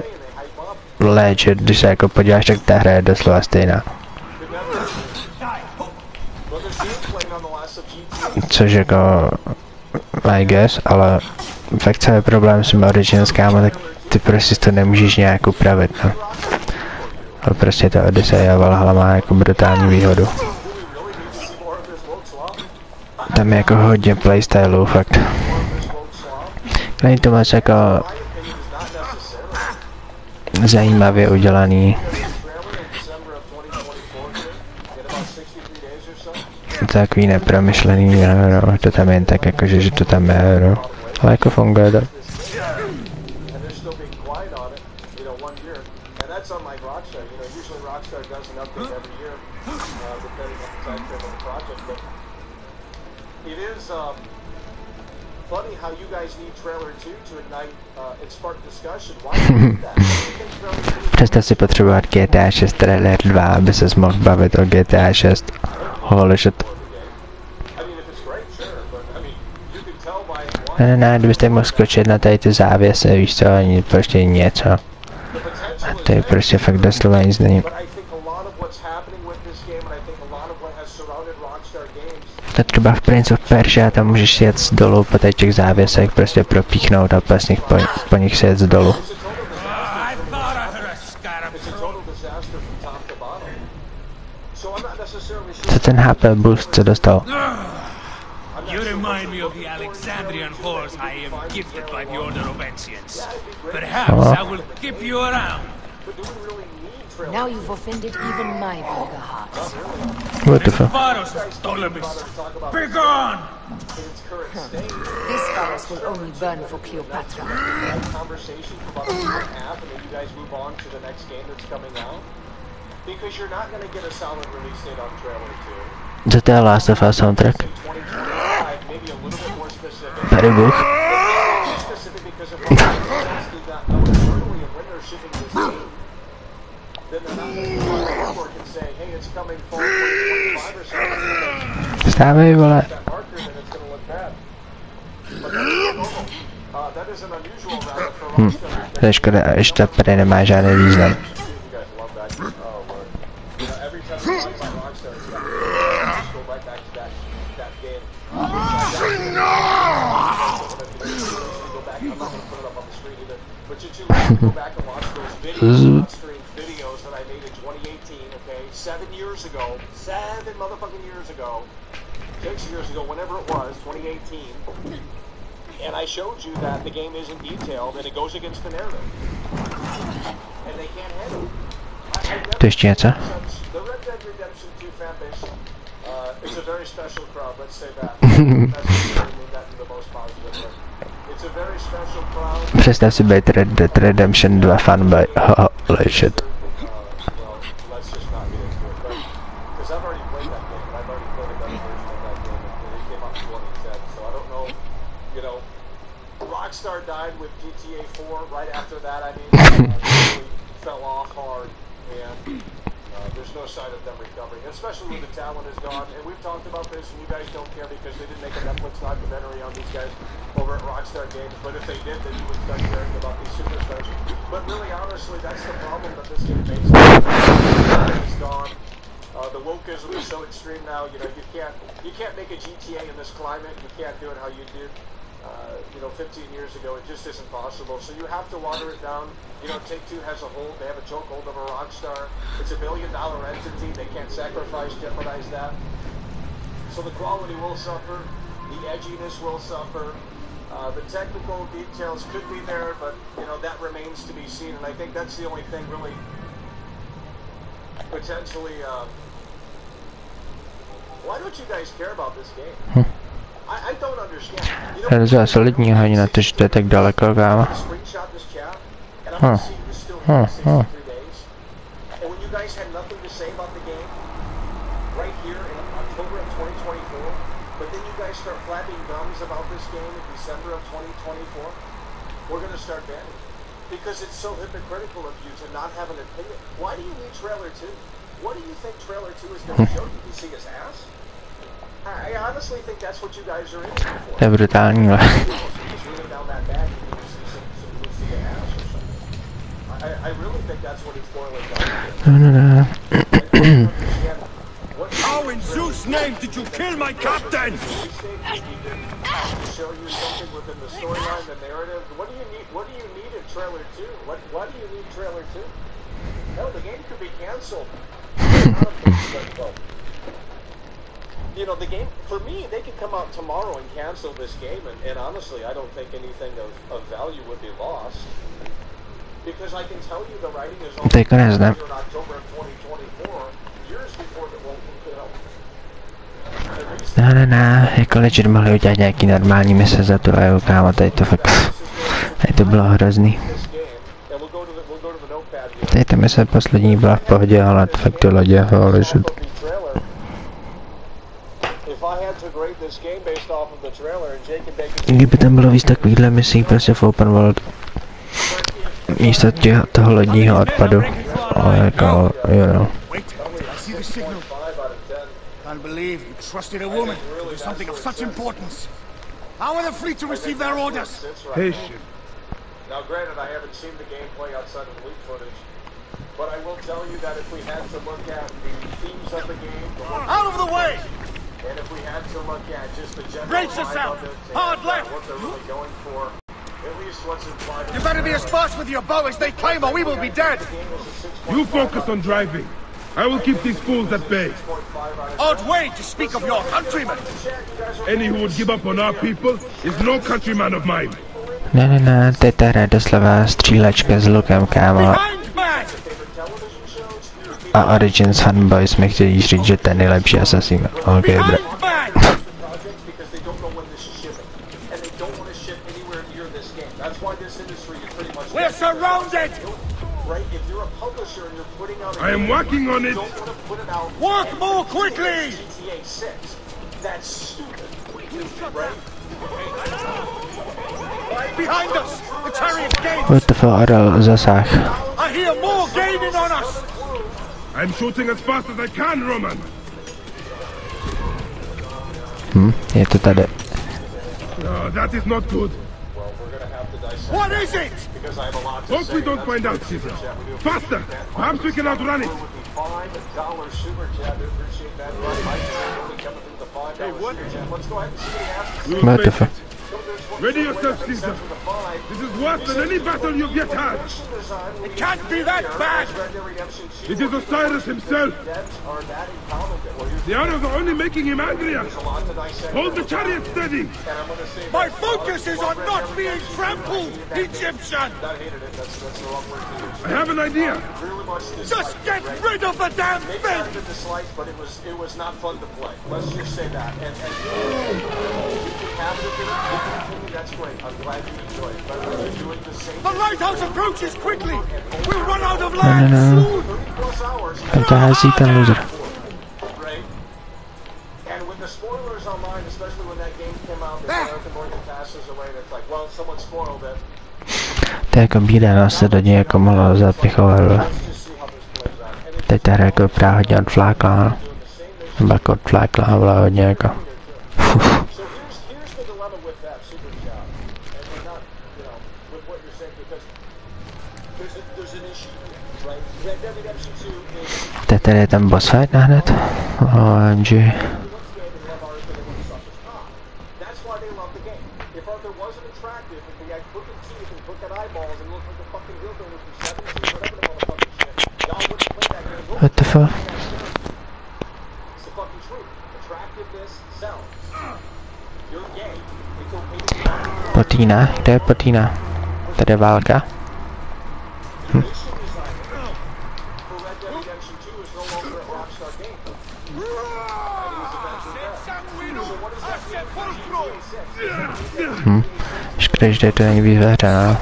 legit, když se jako podíváš, tak ta hra je doslova stejná. Což jako I guess, ale fakt celý problém s těmi originalskama, tak ty prostě to nemůžeš nějak upravit, no. Ale prostě ta Odyssey a Valhalla má jako brutální výhodu. Tam je jako hodně playstylů, fakt. Není to moc jako zajímavě udělaný. Takový nepromyšlený, no, to tam jen tak jakože, že to tam je, no. Ale jako funguje to. Představ si potřebovat GTA 6 trailer 2, aby ses mohl bavit o GTA 6. Holy shit. Ne, kdybyste mohl skočit na tady ty závěse, víš co, ani prostě něco. A to je prostě fakt doslova nic není. To třeba v Prince of Persia, tam můžeš jet z dolu po těch závěsech, prostě propíchnout a vlastně po nich se jet z dolu. Co ten HP boost, co dostal? You remind me of the Alexandrian horse I am gifted by the Order of Ancients. Perhaps I will keep you around. Now you've offended even my vulgar hearts. What the fuck? Be gone! This forest will only burn for Cleopatra. Because you're not going to get a solid release date on trailer 2. Co to je Last of Us soundtrack? Tady Bůh. Stávej, vole. To je škoda, ještě tady nemá žádný význam. Videos that I made in 2018, okay, 7 years ago, 7 motherfucking years ago, 6 years ago, whenever it was, 2018, and I showed you that the game isn't detailed and it goes against the narrative, and they can't handle it. To ještě něco? The Red Dead Redemption 2 fan base is a very special crowd, let's say that. That's the most positive way. It's a very special crowd. Představ si být Red Dead Redemption 2 fanboy. Holy shit. Rockstar died with GTA 4. Right after that, I mean, really fell off hard, and there's no sign of them recovering, especially when the talent is gone. And we've talked about this, and you guys don't care because they didn't make a Netflix documentary on these guys over at Rockstar Games. But if they did, then you would start caring about these superstars. But really, honestly, that's the problem that this game faces. It's gone. The wokeism is so extreme now. You know, you can't make a GTA in this climate. You can't do it how you did. You know, 15 years ago, it just isn't possible. So you have to water it down. You know, Take-Two has a hold. They have a chokehold over Rockstar. It's $1 billion entity. They can't sacrifice, jeopardize that. So the quality will suffer. The edginess will suffer. The technical details could be there, but, you know, that remains to be seen. And I think that's the only thing really potentially... why don't you guys care about this game? To je docela solidní hodina, to, že to je tak daleko, kámo. Because it's so hypocritical of you to not have an opinion. Why do you need trailer 2? What do you think trailer 2 is going to show? You can see his ass? I honestly think that's what you guys are in for. To je brutální, ale. I really think that's what it's boiling down to. How in Zeus' name did you kill my captain? Show you something within the storyline, the narrative. What do you need? What do you need in trailer 2? Why do you need trailer 2? No, the game could be canceled. You know, the game, for me, they could come out tomorrow and cancel this game, and honestly, I don't think anything of value would be lost. Because I can tell you the writing is on in October of 2024, years before the world Ne, jako Legend mohli udělat nějaký normální mise za tu EU, kámo, tady to fakt, tady to bylo hrozný. Tady ta mise poslední byla v pohodě, ale fakt ty lodě, Legend. Kdyby tam bylo víc takovýhle misí, prostě v open world, místo toho lodního odpadu, ale jako, you know. Can't believe you trusted a woman to do something of such importance. How are the fleet to receive their orders? Patient. Now, granted, I haven't seen the gameplay outside of the leak footage, but I will tell you that if we had to look at the themes of the game, out of the way! And if we had to look at just the general brace yourself! Hard left! What they're really going for, at least what's implied. You better be as fast with your bow as they claim, or we will be dead. You focus on driving. I will keep these fools at bay. Odd way to speak of your countrymen. Any who would give up on our people is no countryman of mine. Ne, to je ta hra doslova střílečka s lukem, kámo. A Origins fanboys mi chtějí říct, že to je nejlepší asasín. Ok, bro. We're surrounded! I am working on it. Work more quickly! That's stupid. Behind us! The chariot gains! What the fuck, zasah. I hear more gaining on us! I'm shooting as fast as I can, Roman. Je to tady. No, that is not good. What is it? Hope we don't find out, Caesar. Faster! Perhaps we can outrun it. What the fuck? Ready yourself, Caesar. This is worse than any battle you've yet had. It can't be that bad. It is Osiris himself. The arrows are only making him angrier. Hold the chariot steady. My focus is on not being trampled, Egyptian. I have an idea. Just get rid of the damn thing. But it was not fun to play. Let's just say that. And that's great. I'm glad you enjoyed it. But we're doing the same. The lighthouse approaches quickly. We'll run out of land soon. 30+ hours. Hází ten loser. Right? And with the spoilers online, especially when that game came out, the American Morgan passes away, and it's like, well, someone spoiled it. To je jako bída, no se do něj jako mohlo zapichovat. Teď ta hra jako vypadá hodně odflákla, no. Nebo jako odflákla, byla hodně jako. Teď tady je tam boss fight nahned. OMG. What the fuck? Potína? Kde je Potína? Tady je válka? Dead Redemption 2 is no longer a Rockstar game. So what does that mean for GTA 6? Škoda, že to není víc ve hře, no.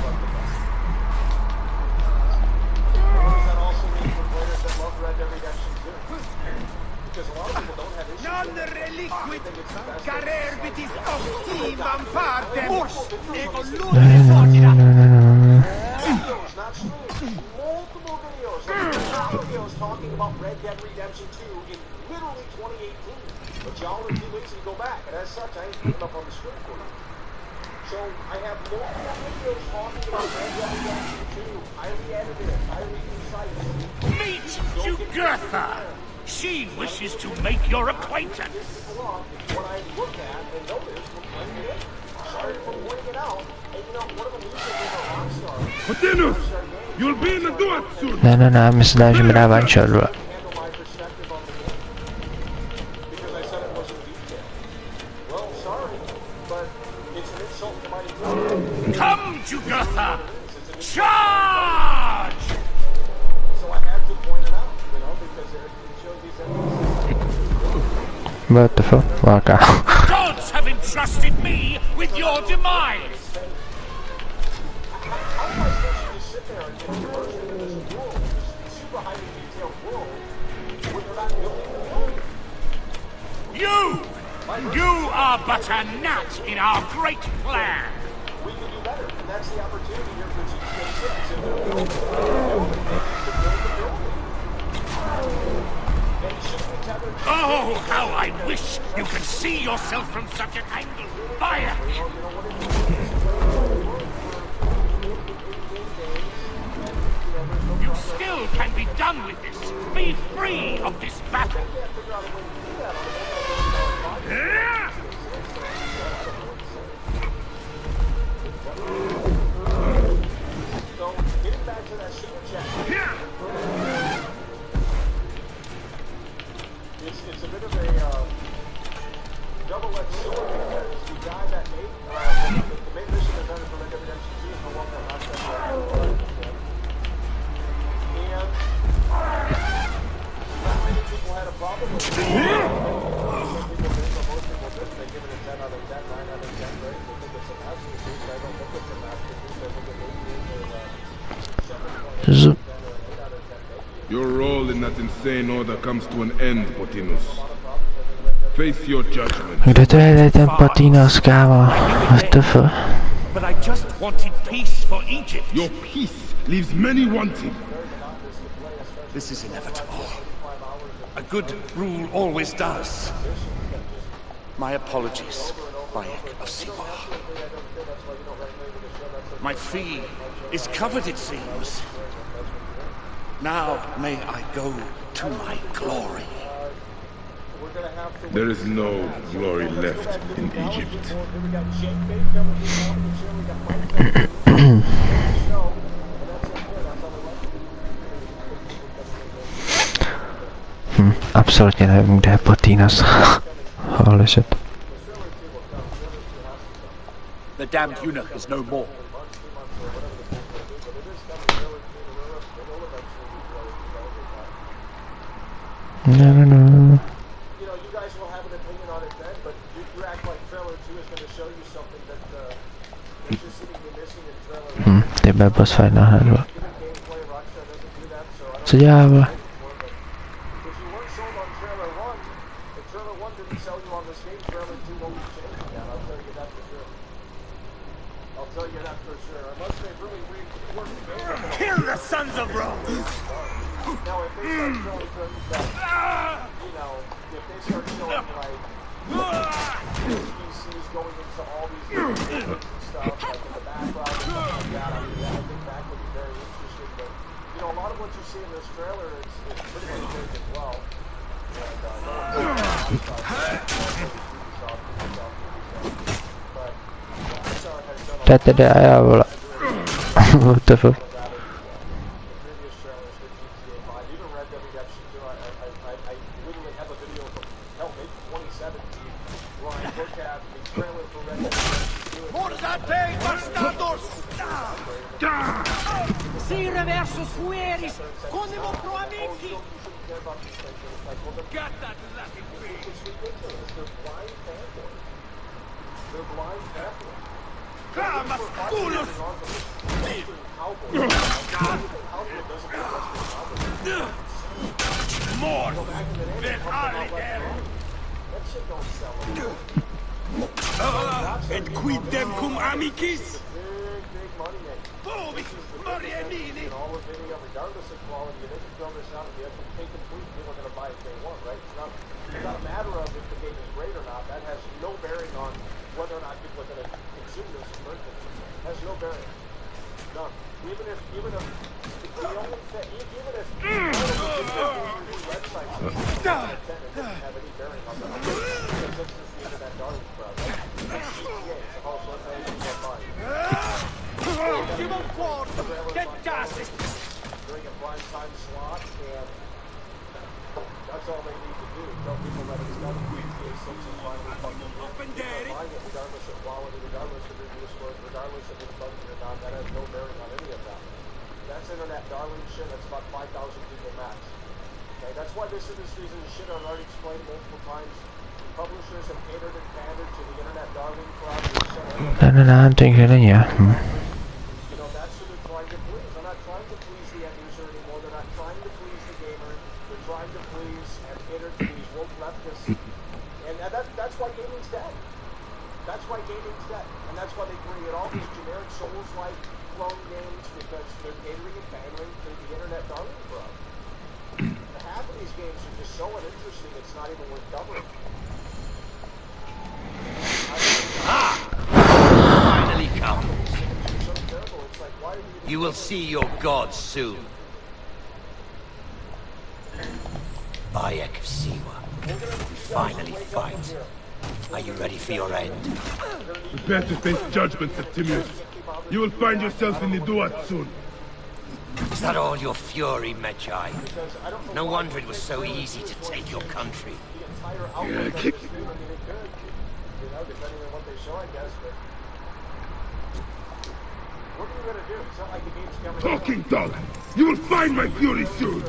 Talking about Red Dead Redemption 2 in literally 2018. But y'all are too lazy to go back, and as such, I ain't putting up on the screen for you. So I have multiple videos talking about Red Dead Redemption 2, highly edited, highly concise. Meet Jugurtha! She wishes to make your acquaintance. What I look at and notice when playing it, sorry for pointing it out, and you know, one of the reasons we're Rockstar. Continuous! You'll be in the door soon! Ne, myslím, že mi dá one shot, bro. Come, Jugurtha! Charge! So I had to point it out, you know, because it shows these enemies. What the fuck? Waka. Gods have entrusted me with your demise! How am I supposed to just sit there and get immersed in this world, this super highly detailed world, when they're not building the world? You are but a gnat in our great plan! We can do better, and that's the opportunity here for GTA 6. And they're building the Oh, how I wish you could see yourself from such an angle! Fire! You still can be done with this! Be free of this battle! So, getting back to that super chat. It's a bit of a double-edged sword because the guy that made the main mission presented for Red Dead Redemption 2 is no longer on that. And not many people had a problem with it. Some people did, but most people didn't. They give it a 10 out of 10, 9 out of 10 grade. They think it's a masterpiece. I don't think it's a masterpiece. I think it maybe is a 7.8 or 8 out of 10. Your role in that insane order comes to an end, Potinus. Face your judgment. Kde to je ten Potinus, kámo? What the fuck? But I just wanted peace for Egypt. Your peace leaves many wanting. This is inevitable. A good rule always does. My apologies, Bayek of Siwa. My fee is covered, it seems. Now may I go to my glory. There is no glory left in Egypt. Absolutně nevím, kde je Potinus. Holy shit. The damned eunuch is no more. No. You know, you guys will have an opinion on it then, but you act like trailer 2 is going to show you something that you're just sitting here missing in trailer 1. Ty bude boss fight na hrdlo. Co dělá, vole? If you weren't sold on trailer 1, if trailer 1 didn't sell you on this game, trailer 2 won't be changing that. I'll tell you that for sure. I'll tell you that for sure. Unless they really rework the game. Kill the sons of Rome! Now, if they start showing things that, you know, if they start showing, like, PCs going into all these different and stuff, like in the background and stuff like that, I mean, I think that could be very interesting, but, you know, a lot of what you see in this trailer is pretty much fake as well. And, no one's but What the fuck? Orsate, bastardos! Si reversus fueris, conimo pro amici! Got that Latin pig! They're blind Catholics. Clama, culos! More than I am! Et quid dem cum amicis? Bovi, Marianini! Regardless of quality, they can throw this out and the take complete people are going to buy it day one, right? It's not a matter of if the game is great or not. That has no bearing on whether or not people are going to consume this and learn it. It has no bearing. None. Even if the only thing, even if websites doesn't have any bearing on them, because this is the internet darling crowd, right? It's also a thing you can't buy. Ultimo quarto, che tassi! During a prime time slot, and that's all they need to do. Tell people that it's done. PROSÍM is finally fucking buying it, regardless of quality, regardless of review scores, regardless of it's bugging or not. That has no bearing on any of that. That's internet darling shit. That's about 5,000 people max. Okay, that's why this industry is in the shit. I've already explained multiple times. Publishers have catered and pandered to the internet darling crowd. I'm thinking, yeah. You know, that's who they're trying to please. They're not trying to please the end user anymore. They're not trying to please the gamer. They're trying to please and cater to these woke leftists. And that's why gaming's dead. That's why gaming's dead. And that's why they create all these generic Souls-like clone games, because they're catering and pandering to the internet darling crowd. Half of these games are just so uninteresting, it's not even worth covering. Finally come. You will see your gods soon. Bayek of Siwa. We finally fight. Are you ready for your end? Prepare to face judgment, Septimius. You will find yourself in the Duat soon. Is that all your fury, Medjay? No wonder it was so easy to take your country. Depending on what they show, I guess, but what are you gonna do? It's not like the game's coming. Talking dog! You will find my fury soon!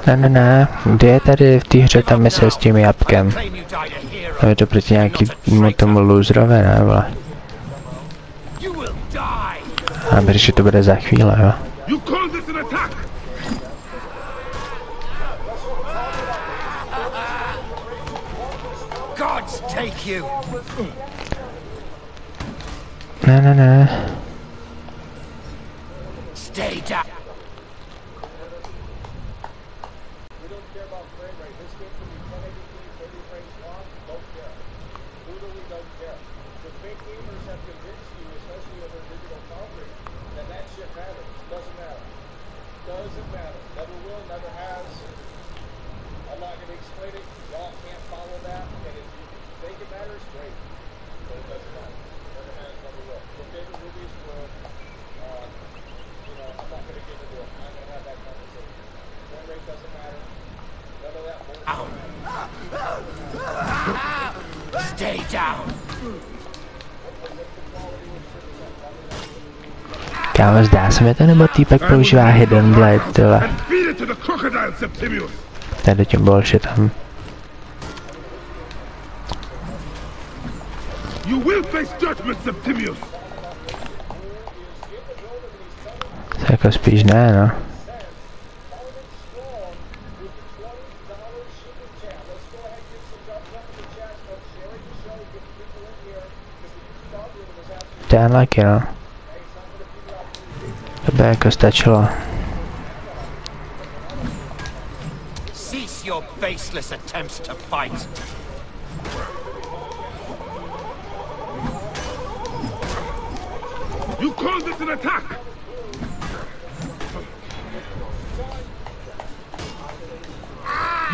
Ne, kde je tady v té hře ta mise s tím jabkem? Je to proti nějakému tomu loserovi, ne, vole? A protože to bude za chvíli, jo? Ne. Stay down. Stay down. Kámo, zdá se mi to, nebo týpek používá hidden blade, tyhle. Tady tím bullshitem. You will face judgment, Septimius. To jako spíš ne, no. To je unlucky, no. To by jako stačilo. Cease your baseless attempts to fight. You call this an attack?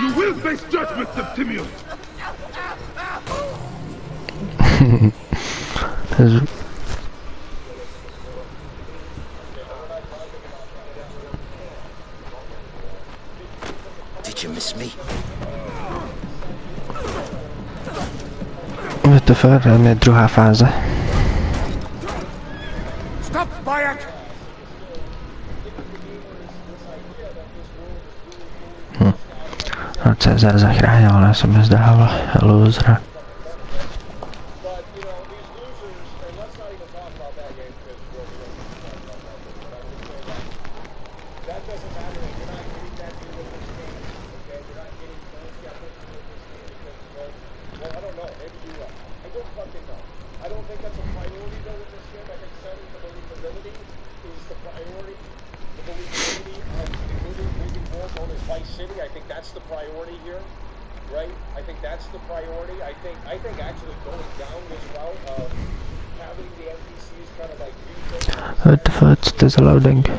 You will face judgment, Septimius. Did you miss me? Forradne je druhá fáze. Stop, Bayek! No, Cezar zachránil, já jsem je zdával. Loser. What the fuck, there's a loading.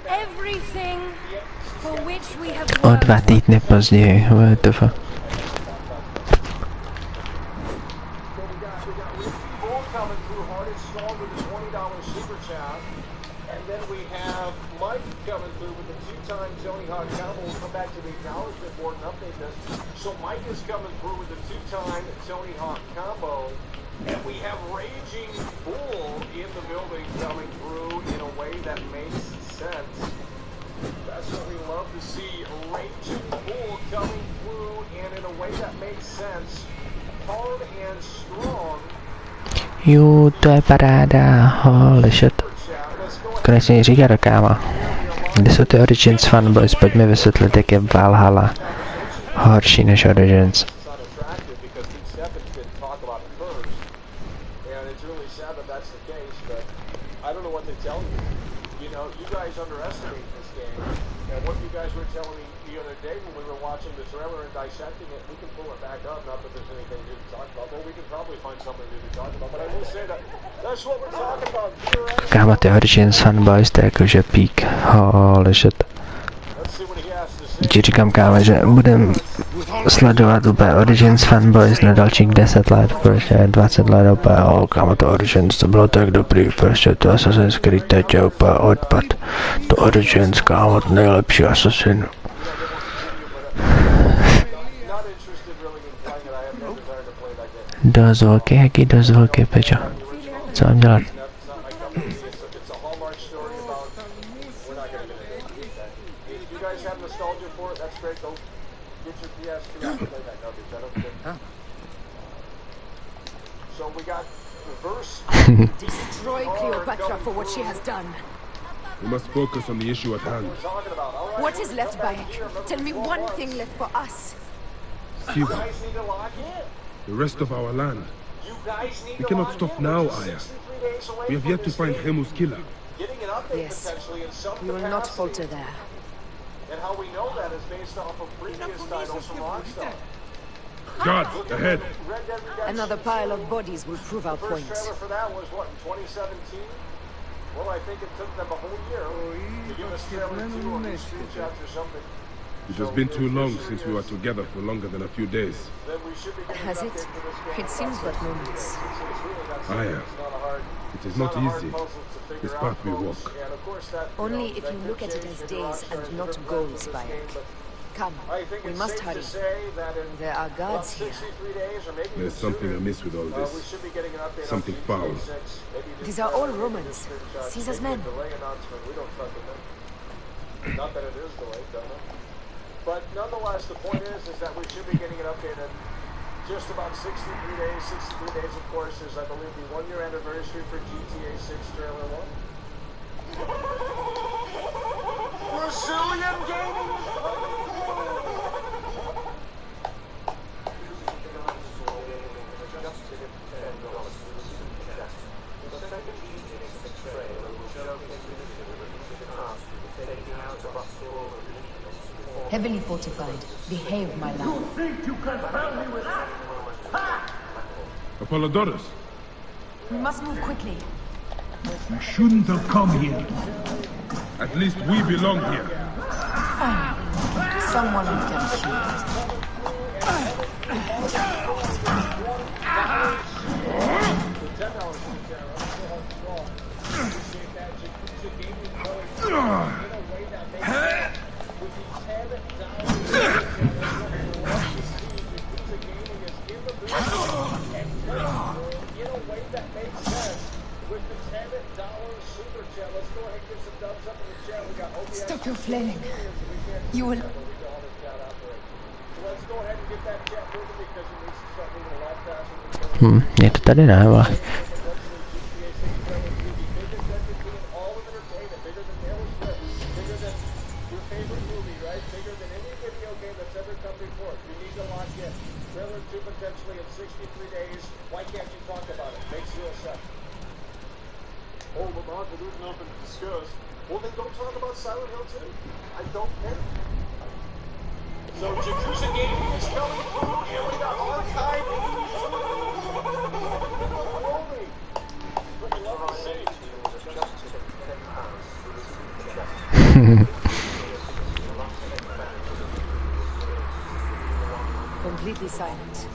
Everything for which we have O 2 týdny později, what the fuck. Jo, to je paráda, holy shit. Konečně říká do káma. Kde jsou ty Origins fanboys, pojďme vysvětlit, jak je Valhalla horší než Origins. Kámo, ty Origins fanboys, to je jakože peak, holy shit. Ti říkám, kámo, že budem sledovat úplně Origins fanboys na dalších 10 let, prostě 20 let úplně, kámo, to Origins, to bylo tak dobrý, prostě to Assassin's Creed teď je úplně odpad. To Origins, kámo, to nejlepší Assassin. Dozvolky, jaký dozvolky, pečo? Co mám dělat? Destroy Cleopatra for what she has done. We must focus on the issue at hand. What is left, Bayek? Tell me one thing left for us. Siwa. The rest of our land. We cannot stop now, Aya. We have yet to find Hemu's killer. Yes, we will not falter there. And how we know that is based off of previous titles from Rockstar. Guards, ahead! Another pile of bodies will prove our point. The first trailer for that was what, in 2017? Well, I think it took them a whole year to give us trailer 2 or these screenshots or something. It has been too long since we were together for longer than a few days. Has it? It seems but moments. Aya, it is not easy, this path we walk. Only if you look at it as days and not goals, Bayek. Come, we must hurry. There are guards here. There is something amiss with all this. Something foul. These are all Romans. Caesar's men. Not that it is delayed, don't it? But nonetheless, the point is that we should be getting it updated just about 63 days. 63 days, of course, is, I believe, the 1-year anniversary for GTA 6 Trailer 1. Brazilian gaming! Heavily fortified. Behave, my love. You think you can tell me with that? Apollodorus! We must move quickly. You shouldn't have come here. At least we belong here. Someone will tell you. Stop your flailing. You will... Je to tady ne, ale... Well, then don't talk about Silent Hill 2. I don't care. So, Yakuza Gaming is coming through, and we got Archive 82. Completely silent.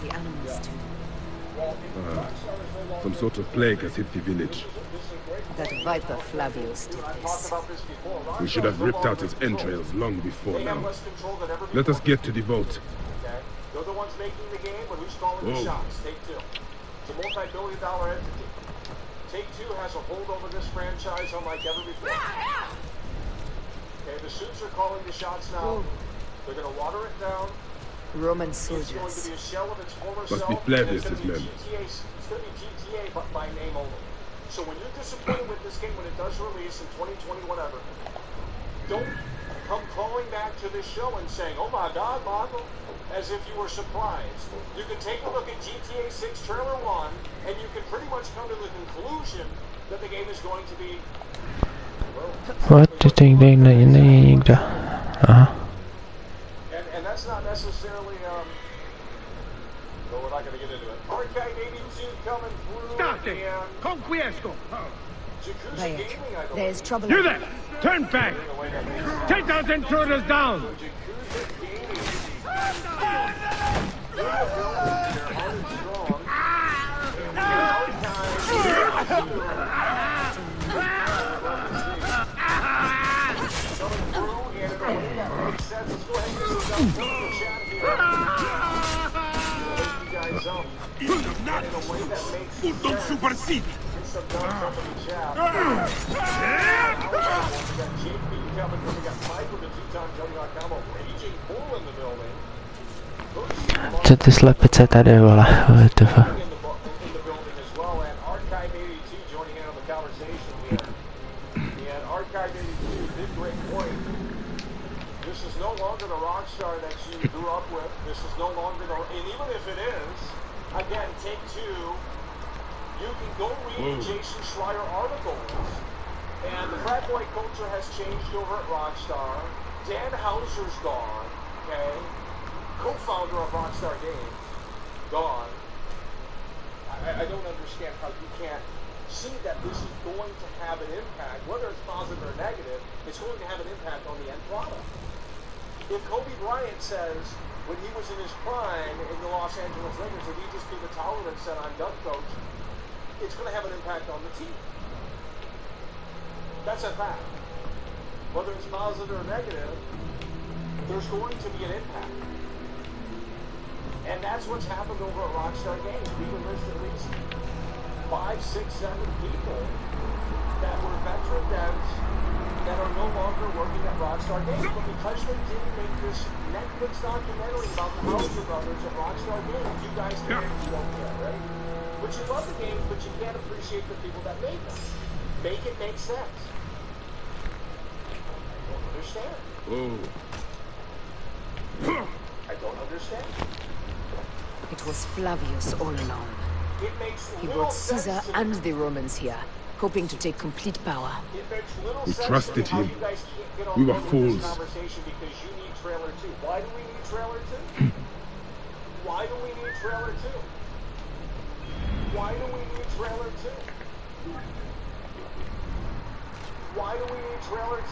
The animals too. Some sort of plague has hit the village. That viper Flavius did this. We should have ripped out his entrails long before now. Let us get to the vote. Okay? They're the ones making the game, but who's calling the shots? Take-Two. It's a multi-billion-dollar entity. Take-Two has a hold over this franchise unlike ever before. Okay, the suits are calling the shots now. They're going to water it down. Roman It's going soldiers. to be a shell of its former Must self. be Flavius' It's going to be men. GTA, it's going to be GTA, but by name only. So when you're disappointed with this game when it does release in 2020, whatever, don't come crawling back to this show and saying, "Oh my God, Michael," as if you were surprised. You can take a look at GTA 6 Trailer 1, and you can pretty much come to the conclusion that the game is going to be... What do you think they need? And that's not necessarily, well, we're not going to get into it. Archive 82 coming through. State! Conquiesco! Bayek, there's trouble. You there! Turn back! Take those intruders down! Co ty slepice tady, vole, WTF. This is no longer the Rockstar that you grew up with. This is no longer the... And even if it is, again, Take-Two, you can go read Jason Schreier articles. And the frat boy culture has changed over at Rockstar. Dan Houser's gone, okay? Co-founder of Rockstar Games, gone. I don't understand how you can't see that this is going to have an impact, whether it's positive or negative, it's going to have an impact on the end product. If Kobe Bryant says, when he was in his prime in the Los Angeles Lakers, if he just threw the towel and said, "I'm done, coach," it's going to have an impact on the team. That's a fact. Whether it's positive or negative, there's going to be an impact. And that's what's happened over at Rockstar Games. We can list at least 5, 6, 7 people that were veteran devs that are no longer working at Rockstar Games. But because they didn't make this Netflix documentary about the Houser brothers at Rockstar Games, you guys care, you don't care, right? But you love the games, but you can't appreciate the people that made them. Make it make sense. I don't understand. I don't understand. It was Flavius all along. He brought Caesar and the Romans here, hoping to take complete power. We trusted him. We were fools. Why do we need trailer 2? Why do we need trailer 2? Why do we need trailer 2? Why do we need trailer 2?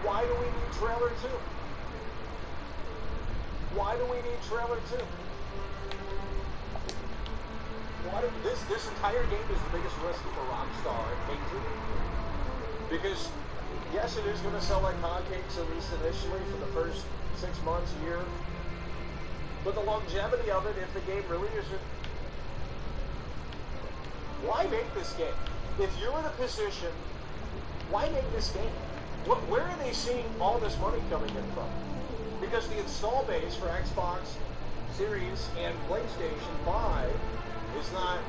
Why do we need trailer 2? Why do we need trailer 2? This entire game is the biggest risk for Rockstar and Take-Two. Because, yes, it is going to sell like hotcakes, at least initially, for the first 6 months, year. But the longevity of it, if the game really isn't... Why make this game? If you're in a position, why make this game? Where are they seeing all this money coming in from? Because the install base for Xbox Series and PlayStation 5 is not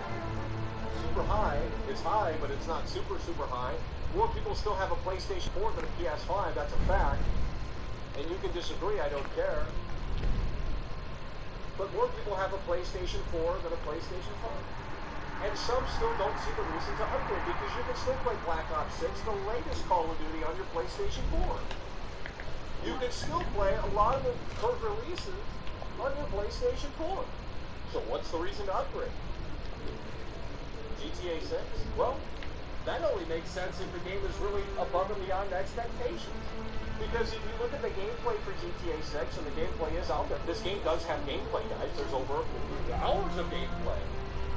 super high. It's high, but it's not super, super high. More people still have a PlayStation 4 than a PS5, that's a fact. And you can disagree, I don't care. But more people have a PlayStation 4 than a PlayStation 5. And some still don't see the reason to upgrade, because you can still play Black Ops 6, the latest Call of Duty, on your PlayStation 4. You can still play a lot of the current releases on your PlayStation 4. So what's the reason to upgrade? GTA 6? Well, that only makes sense if the game is really above and beyond expectations. Because if you look at the gameplay for GTA 6, and the gameplay is out there, this game does have gameplay, guys. There's over hours of gameplay.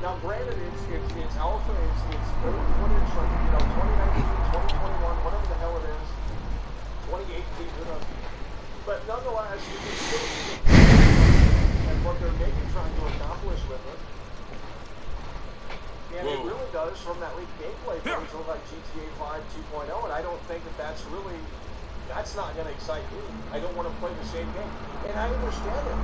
Now, granted, it's alpha, it's early footage, like, 2019, 2021, whatever the hell it is, 2018, who knows. But nonetheless, you can still see and what they're maybe trying to accomplish with it. And it really does, from that leaked gameplay footage, look like GTA 5 2.0, and I don't think that that's really... That's not going to excite me. I don't want to play the same game. And I understand it.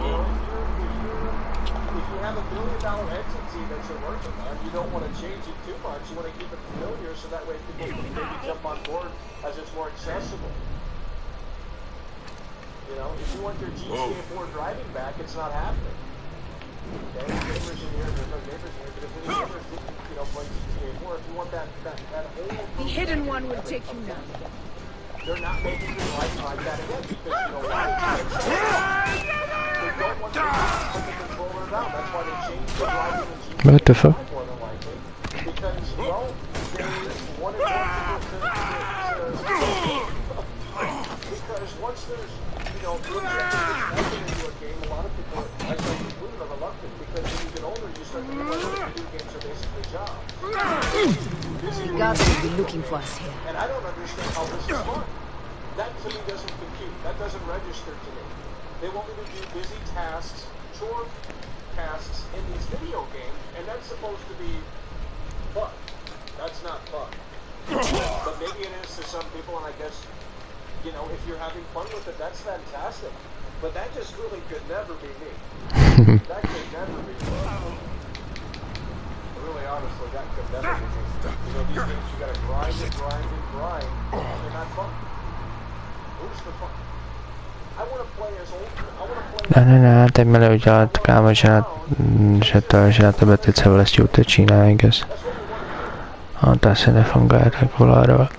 If you have $1 billion entity that you're working on, you don't want to change it too much. You want to keep it familiar so that way people can maybe jump on board as it's more accessible. If you want your GTA 4 driving back, it's not happening. Okay, gamers in here, there's no gamers in here, but if any gamers didn't, play GTA 4, if you want that whole... The hidden one will take you now. They're not making it like that again because, why? They don't want to put the controller down. That's why they changed the driving and GTA What the fuck? more than likely. Because, they wanted because once there's, into a game, a lot of people, myself included, are reluctant because when you get older, you start to realize that video games are basically jobs. The guards will be looking for us here. And I don't understand how this is fun. That to me doesn't compute. That doesn't register to me. They want me to do busy tasks, chore tasks in these video games, and that's supposed to be fun. That's not fun. But maybe it is to some people, and I guess, if you're having fun with it, that's fantastic. But that just really could never be me. That could never be me. Really, honestly, that could never be me. These games, you gotta grind and grind and grind, and they're not fun. Who's the fun? I want to play as old. I want to play... Ne, teď měli udělat, kámo, že na tebe teď se vlastně utečí, ne, I guess. A to asi nefunguje tak volárovat.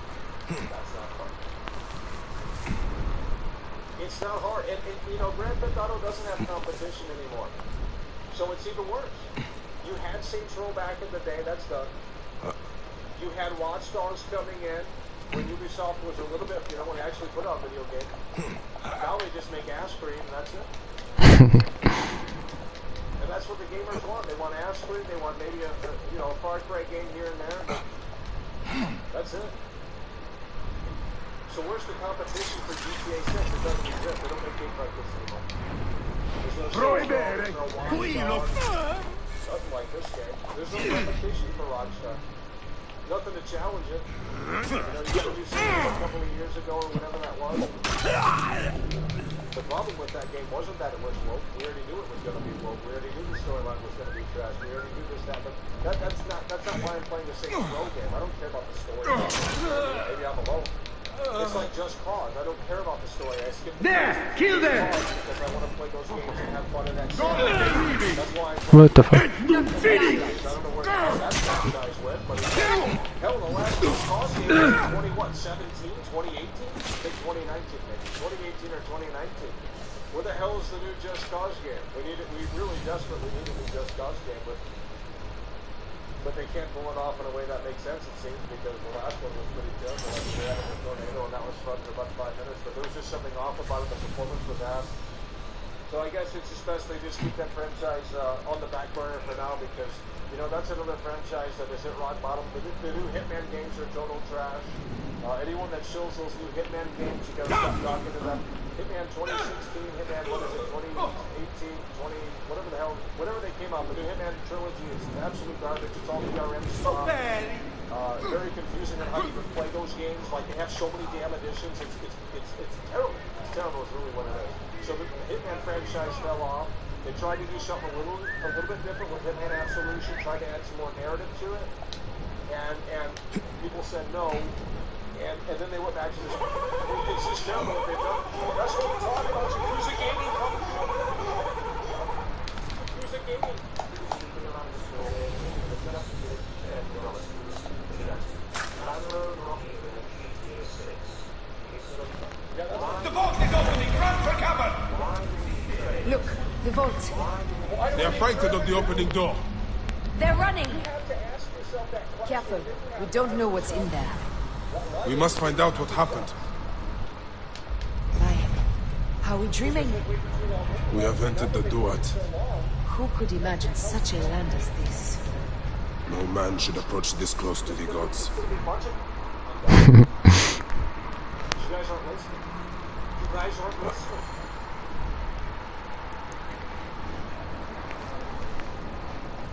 Coming in when Ubisoft was a little bit, when they actually put out a video game. Now they just make ass cream and that's it. And that's what the gamers want. They want ass cream. They want maybe a Far Cry game here and there. But that's it. So where's the competition for GTA 6? It doesn't exist. They don't make games like this anymore. There's no nothing like this game. There's no competition for Rockstar. Nothing to challenge it. You gotta do something a couple of years ago or whatever that was. The problem with that game wasn't that it was woke. We already knew it was going to be woke. We already knew the storyline was going to be trash. We already knew this, that, but that's not why I'm playing the Saints Row game. I don't care about the story. Maybe I'm alone. It's like Just Cause. I don't care about the story. I skip the kill them! Because I want to play those games and have fun in that story. That's why I'm What the fuck? I don't know where that franchise went, but hell, the last Just Cause game was 2017, 2018? I think 2019 maybe. 2018 or 2019. Where the hell is the new Just Cause game? We really desperately need a new Just Cause game, but they can't pull it off in a way that makes sense, it seems, because the last one was pretty terrible. Like we had it with Tornado, and that was fun for about 5 minutes, but there was just something off about it. The performance was ass. So I guess it's just best they just keep that franchise on the back burner for now because, you know, that's another franchise that is at rock bottom. The new Hitman games are total trash. Anyone that shows those new Hitman games, you gotta stop talking to them. Hitman 2016, Hitman, what is it, 2018, 20, whatever the hell, whatever they came out, the new Hitman trilogy is absolute garbage. It's all DRM stuff. Very confusing on how you can play those games. Like, they have so many damn editions. It's terrible. It's terrible is really what it is. So the Hitman franchise fell off. They tried to do something a little bit different with Hitman Absolution, tried to add some more narrative to it, and people said no, and then they went back to this. It's just terrible what they've done. That's what we're talking about. Yakuza Gaming coming from Yakuza Gaming. The vault is opening! Run for cover! Look, the vault. They are frightened of the opening door. They're running! Careful, we don't know what's in there. We must find out what happened. Are we dreaming? We have entered the Duat. Who could imagine such a land as this? No man should approach this close to the gods. You guys aren't listening. You guys aren't listening.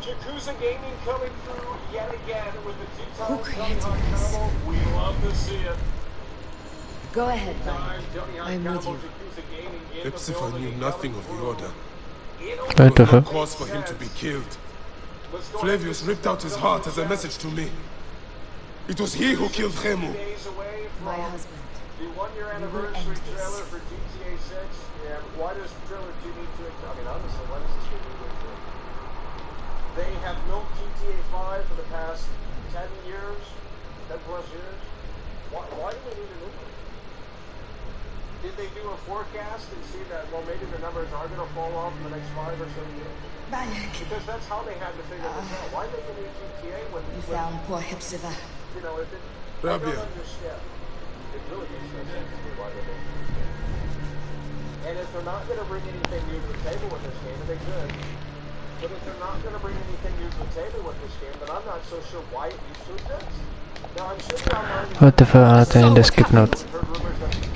Yakuza Gaming coming through yet again with the two-time Tony Hawk Carnival. We love to see it. Go ahead, Mike. I'm with you. ps5 knew nothing of the order. What the fuck? Cause for him to be killed. Flavius ripped out his heart as a message to me. It was he who killed Khemu. My husband. The one-year anniversary trailer for GTA 6. Yeah, why does trailer 2 need to? I mean, honestly, why does this game need to? They have milked GTA 5 for the past 10 years, 10 plus years. Why do they need a new one? Did they do a forecast and see that, well, maybe the numbers are going to fall off in the next 5 or 7 years? Because that's how they had to figure this out. Why make a new GTA when... You found poor ps5. You know, if it... Rabia. I don't understand. It really makes no sense to me why they're making this game. And if they're not going to bring anything new to the table with this game, and they could, but if they're not going to bring anything new to the table with this game, then I'm not so sure why it needs to exist. Now, I'm sitting online... What the fuck, to nejde skipnout.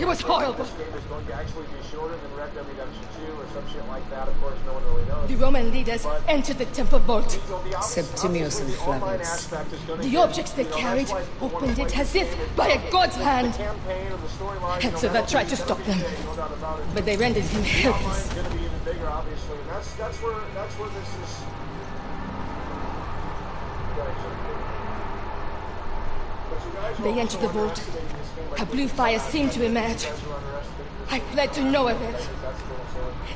It was horrible. This game is going to actually be shorter than Red Dead Redemption 2 or some shit like that. Of course, no one really knows. The Roman leaders entered the temple vault. Septimius and Flavius. The objects they carried opened it as if by a god's hand. ps5 tried to stop them, but they rendered him helpless. It's going to be even bigger, obviously, and that's where this is. They entered the vault. A blue fire seemed to emerge. I fled to nowhere.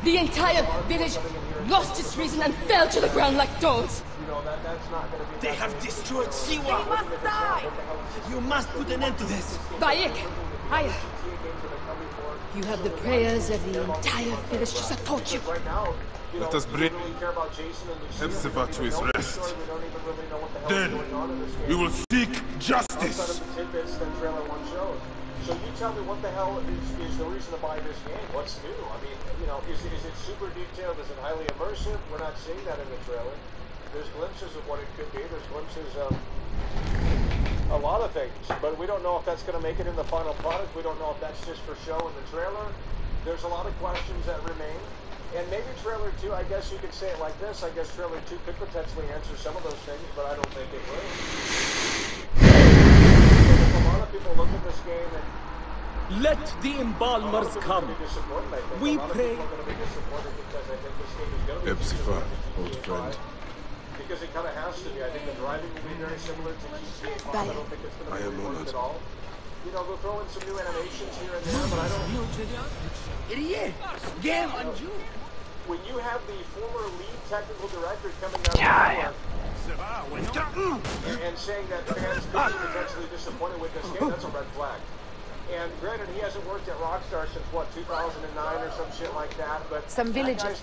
The entire village lost its reason and fell to the ground like dogs. They have destroyed Siwa! They must die! You must put an end to this! Bayek! You have the prayers of the entire village to support you. Let us bring ps5 to his rest. Then, we will seek justice. So you tell me what the hell is the reason to buy this game? What's new? I mean, you know, is it super detailed? Is it highly immersive? We're not seeing that in the trailer. There's glimpses of what it could be. There's glimpses of a lot of things. But we don't know if that's going to make it in the final product. We don't know if that's just for show in the trailer. There's a lot of questions that remain. And maybe trailer 2, I guess you could say it like this. I guess trailer 2 could potentially answer some of those things, but I don't think it will. A lot of people look at this game and... Let the embalmers come. We pray. ps5, old friend. Because it kind of has to be. I think the driving will be very similar to GTA 5. I don't think it's going to be different at all. You know, they'll throw in some new animations here and there, but I don't... When you have the former lead technical director coming out and saying that fans could be potentially disappointed with this game, that's a red flag. And granted, he hasn't worked at Rockstar since, what, 2009 or some shit like that, but some villagers.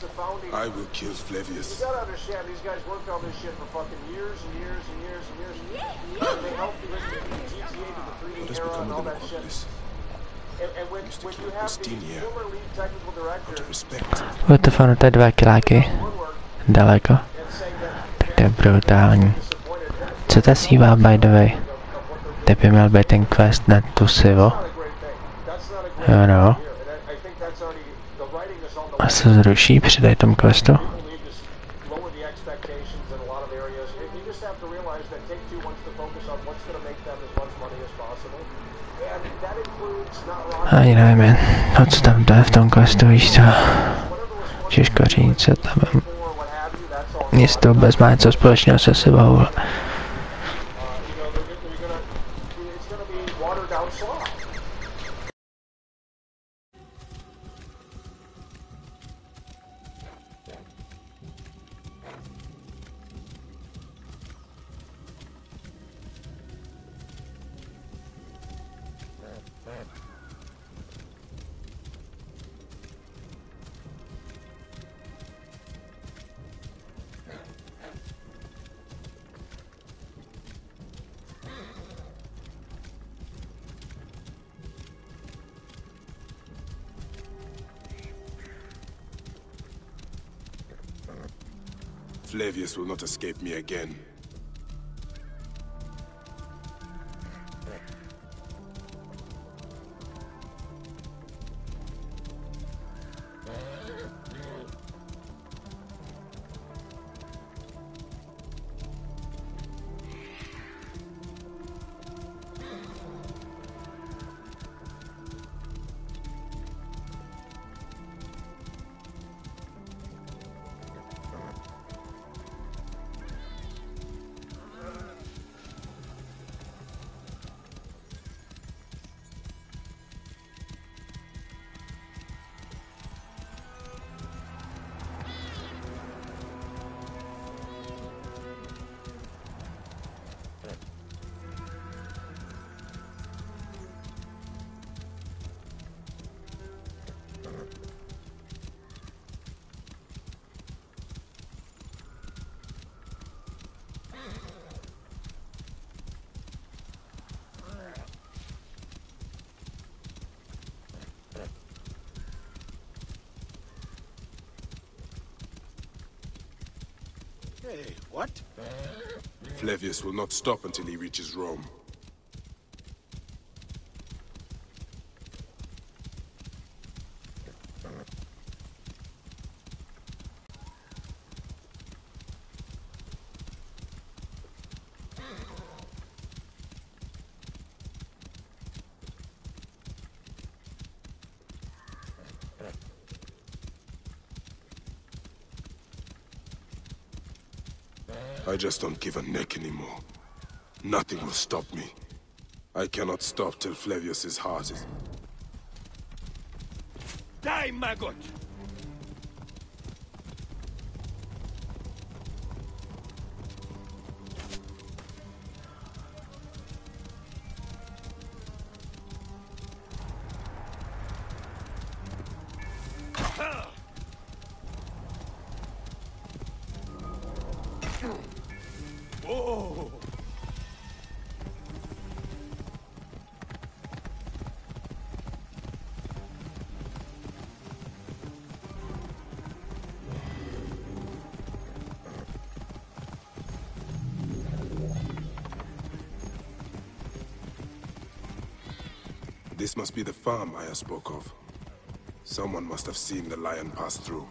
I will kill Flavius. You gotta understand, these guys worked on this shit for fucking years and years and years and years. And they helped bring GTA to the 3D era and all that shit. What the fuck, to je 2 kiláky. Daleko. Tak to je brutální. Co ta sívá, by the way? Teď by měl být ten quest na tu sivo. Jo no. A se zruší při tom questu? Ani nevím jen, no co tam to je v tom questu, víš co? Těžko říct, co tam jestli to vůbec má něco společného se sebou. Flavius will not escape me again. Hey, what? Flavius will not stop until he reaches Rome. I just don't give a neck anymore. Nothing will stop me. I cannot stop till Flavius's heart is... Die, maggot! Whoa! This must be the farm Aya spoke of. Someone must have seen the lion pass through.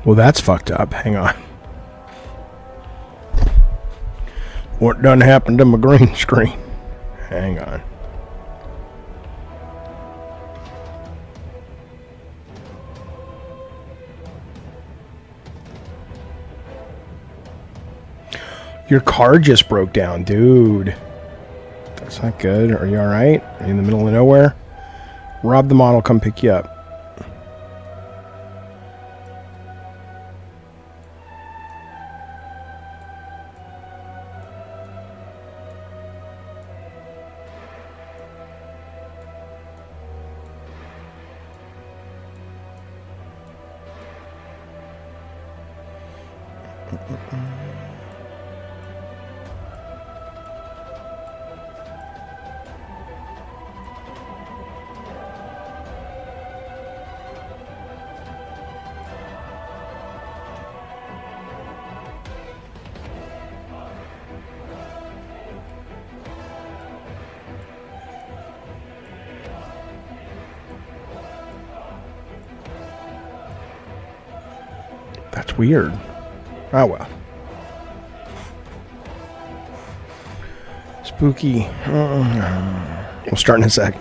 Well, that's fucked up. Hang on. What done happened to my green screen? Hang on. Your car just broke down, dude. That's not good. Are you alright? Are you in the middle of nowhere? Rob the model, come pick you up. That's weird. Oh well. Spooky. We'll start in a sec.